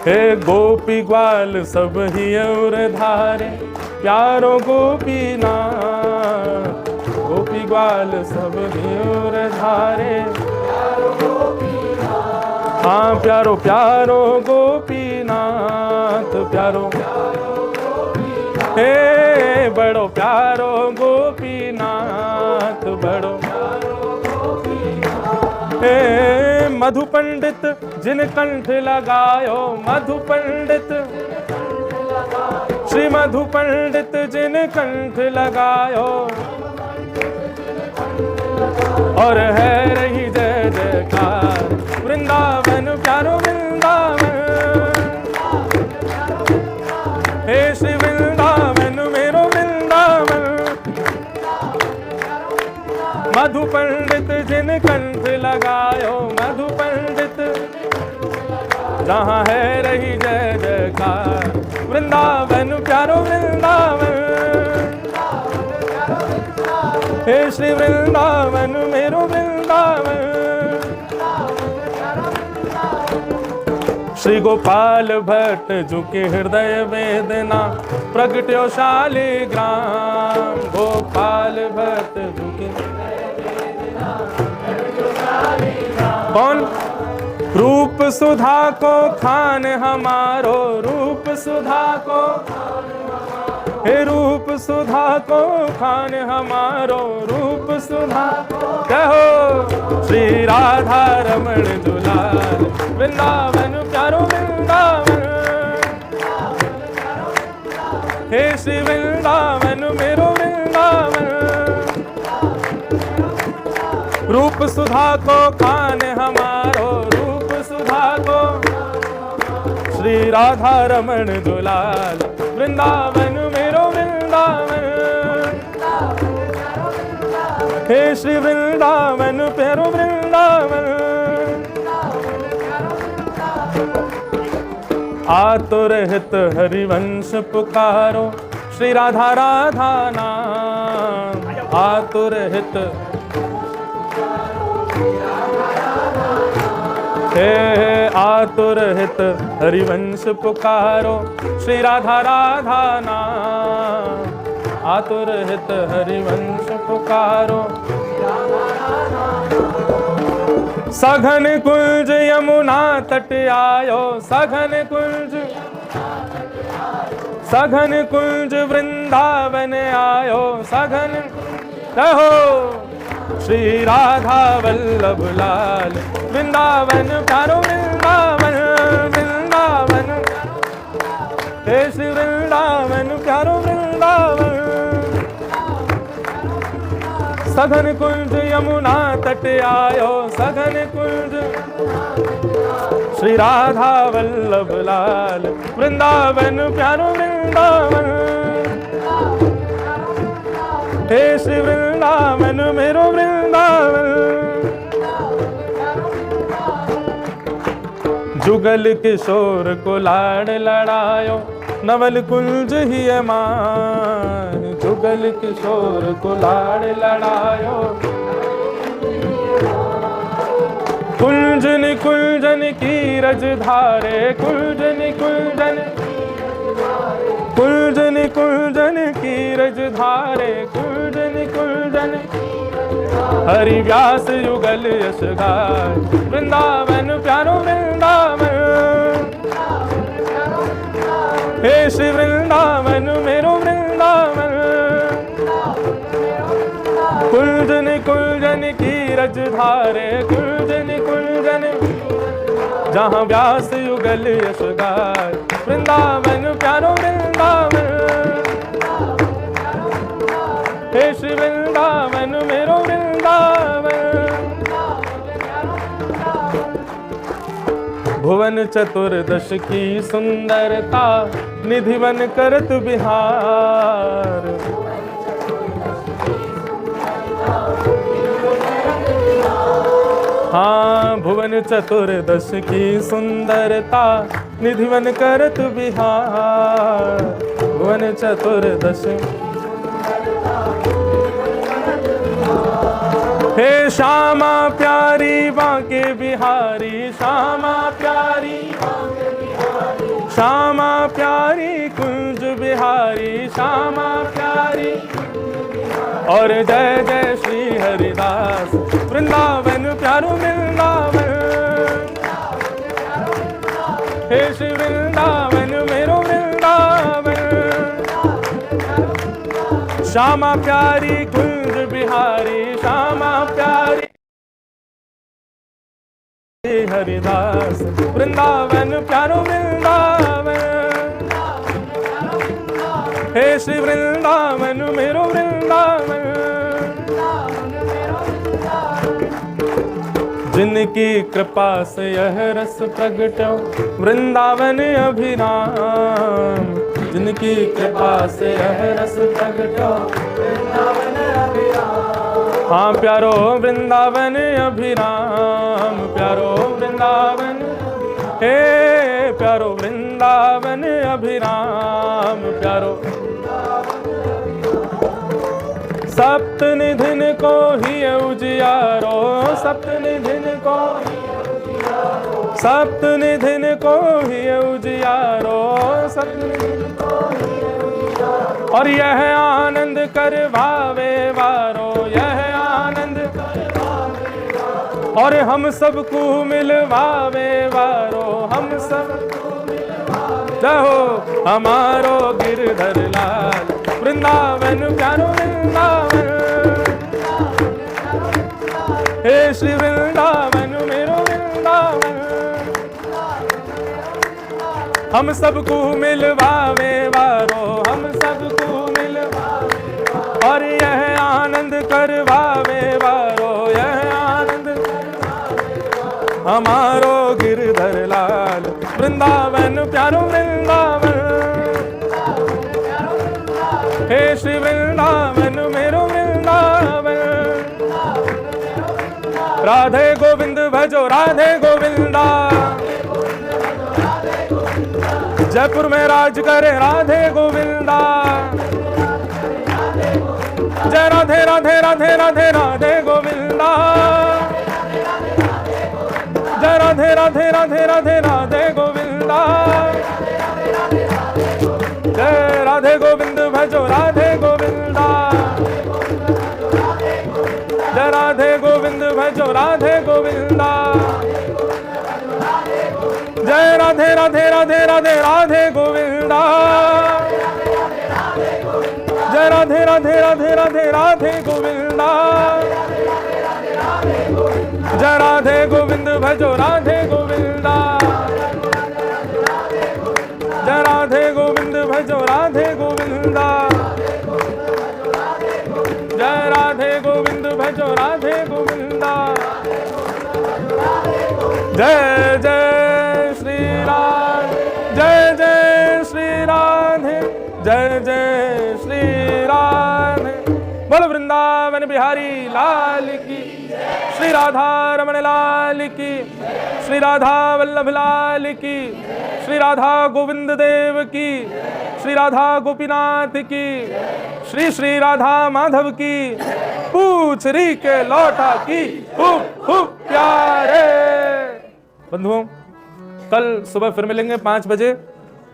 हे गोपी ग्वाल सब ही और धारे, प्यारो गोपीनाथ, गोपी ग्वाल सब हियोर धारे। हाँ प्यारो प्यारो गोपीनाथ प्यारो, हे बड़ो प्यारो गोपीनाथ बड़ो। हे मधु पंडित जिन कंठ लगायो, मधु पंडित श्री मधु पंडित जिन कंठ लगायो। और है रही जय जयकार वृंदावन प्यारो वृंदावन। हे श्री वृंदावन मेरो वृंदावन। मधु पंडित जिन कंठ लगायो, मधु पंडित जहाँ है रही जय जयकार वृंदावन प्यारो वृंदावन। हे श्री वृंदावन मेरो वृंदावन। श्री गोपाल भट्ट झुके हृदय वेदना प्रगट्यो शालिग्राम। गोपाल भट्ट झुके कौन? रूप सुधा को खान हमारो, रूप सुधा को, हे रूप सुधा को खान हमारो, रूप सुधा कहो। श्री राधा रमण दुलार वृंदावन प्यारो वृंदावन। हे श्री वृंदावन मेरो वृंदावन। रूप सुधा को खान हमारो, रूप सुधा को श्री राधा रमण दुलाल वृंदावन मेरो वृंदावन। हे श्री वृंदावन प्यारो वृंदावन। आतुर हित हरिवंश पुकारो श्री राधा राधा नाम। आतुर हित हे आतुर हित हरिवंश पुकारो श्री राधा राधा नाम। आतुर हित हरिवंश पुकारो। सघन कुंज यमुना तट आयो, सघन कुंज, सघन कुंज वृंदावन आयो, सघन रहो। श्री राधा वल्लभ लाल वृंदावन प्यारो वृंदावन वृंदावन। हे श्री वृंदावन प्यारो वृंदावन। सघन कुंज यमुना तट आयो, सघन कुंज श्री राधा वल्लभ लाल वृंदावन प्यारो वृंदावन। हे श्री वृंदावन मेरो वृंदावन। जुगल किशोर को लाड़ लड़ायो, नवल कुंज ही मान। जुगल किशोर को लाड़ लड़ायो। कुंजन कुंजन की रज धारे, कुंजन कुंजन, कुंजन कुंजन की रज धारे, कुंजन कुंजन। हरि व्यास युगल यश गाय वृंदावन प्यारो वृंदावन। हे श्री वृंदावन मेरो वृंदावन। कुंजन कुंजन की रज धारे, कुंजन कुंजन जहाँ व्यास युगल यश गाय वृंदावन प्यारो वृंदावन। हे श्री वृंदावन मेरो वृंदावन। भुवन चतुर्दश की सुंदरता निधिवन करत बिहार। हाँ भुवन चतुर्दश की सुंदरता निधिवन करत बिहार। भुवन चतुर्दश हे श्यामा प्यारी बांके बिहारी, श्यामा प्यारी, श्यामा प्यारी कुंज बिहारी, श्यामा प्यारी। और जय जय श्री हरिदास। वृंदावन प्यारो वृंदावन, हे श्री वृंदावन मेरो वृंदावन। श्यामा प्यारी कुंज बिहारी, श्यामा प्यारी हरिदास। वृंदावन प्यारो वृंदावन, हे श्री वृंदावन मेरो वृंदावन। जिनकी कृपा से यह रस प्रगटो वृंदावन अभिराम। जिनकी कृपा से यह रस प्रगटो वृंदावन अभिराम। हाँ प्यारो वृंदावन अभिराम, प्यारो वृंदावन, हे प्यारो वृंदावन अभिराम, प्यारो। सप्त निधिन को ही उजियारो, सप्त निधिन को, सप्त निधिन को ही उजियारो, सप्त निधिन को ही उजियारो। और यह आनंद करवावे वारो, यह आनंद करवावे वारो। और हम सबको मिलवावे वारो, हम सबको मिलवावे। जय हो हमारो गिरधर लाल। वृंदावन प्यारो वृंदावन, हे श्री वृंदावन मेरो वृंदावन। हम सबको मिलवावे वारो, हम सबको मिलवावे। और यह आनंद करवावे वारो, यह आनंद हमारो गिरधर लाल। वृंदावन प्यारो वृंदावन, हे श्री वृंदावन मेरो वृंदावन। राधे गोविंद भजो राधे गोविंदा, जयपुर में राज करे राधे गोविंदा। जय राधे राधे राधे राधे राधे गोविंदा, जय राधे राधे राधे राधे राधे गोविंदा। जय राधे गोविंद भजो राधे गोविंदा, जय राधे गोविंद भजो राधे गोविंदा। जय राधे राधे राधे राधे राधे गोविंदा, जय राधे राधे राधे राधे राधे गोविंदा। जय राधे गोविंद भजो राधे गोविंदा, जय राधे गोविंद भजो राधे गोविंदा। जय राधे गोविंद भजो राधे गोविंदा। जय जय श्री राधे, जय जय श्री राधे, जय जय श्री राधे। बोल वृंदावन बिहारी लाल की, श्री राधा रमण लाल की, श्री राधा वल्लभ लाल की, श्री राधा गोविंद देव की, श्री राधा गोपीनाथ की, श्री श्री राधा माधव की। पूछ री के लौटा की खूब खूब प्यारे। बंधुओं, कल सुबह फिर मिलेंगे 5 बजे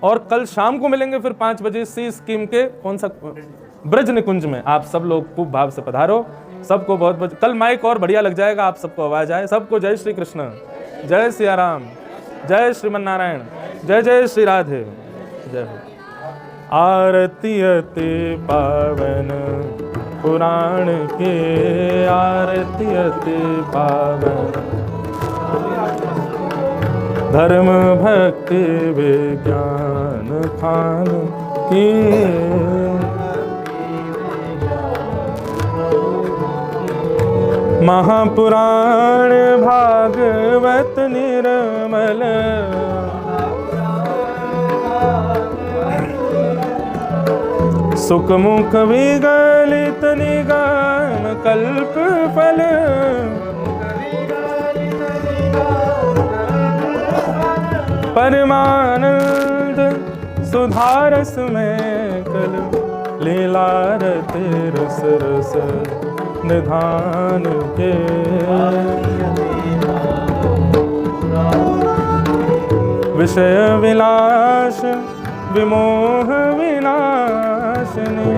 और कल शाम को मिलेंगे फिर 5 बजे सी स्कीम के कौन सा ब्रज निकुंज में। आप सब लोग खूब भाव से पधारो। सबको बहुत बहुत कल माइक और बढ़िया लग जाएगा, आप सबको आवाज आए। सबको जय श्री कृष्ण, जय सिया राम, जय श्रीमन नारायण, जय जय श्री राधे, जय हो। आरती अति पावन पुराण के, आरती अति पावन धर्म भक्ति विज्ञान खान की। महापुराण भागवत निर्मल, सुखमुख विगलित निगम कल्प फल। परमानंद सुधारस में कल, लीला रते रस रस निधान के। विषय विलास विमोह विनाशनी,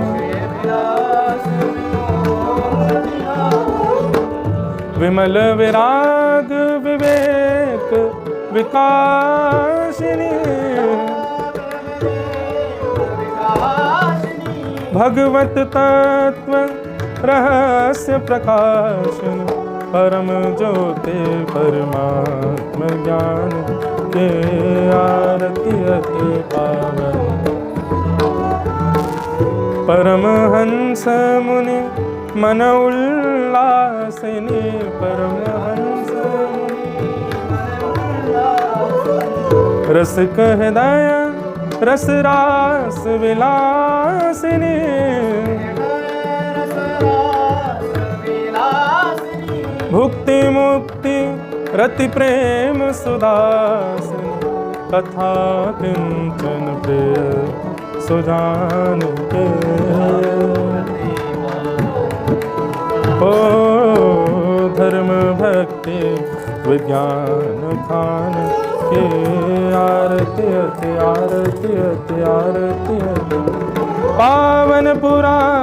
विमल विराग विवेक विकासिनी, भगवत तत्व रहस्य प्रकाशन, परम ज्योति परमात्म ज्ञान के आरती अति पावन। परमहंस मुनि मन उल्लासिनी, परमहंस रसिक हृदय रस रास विलासिनी, भुक्ति मुक्ति रति प्रेम सुदासिनी, कथा किंचन प्रिय सुजान के। ओ धर्म भक्ति विज्ञान खान के आरती अति आरती अति आरती अति। पावन पुराण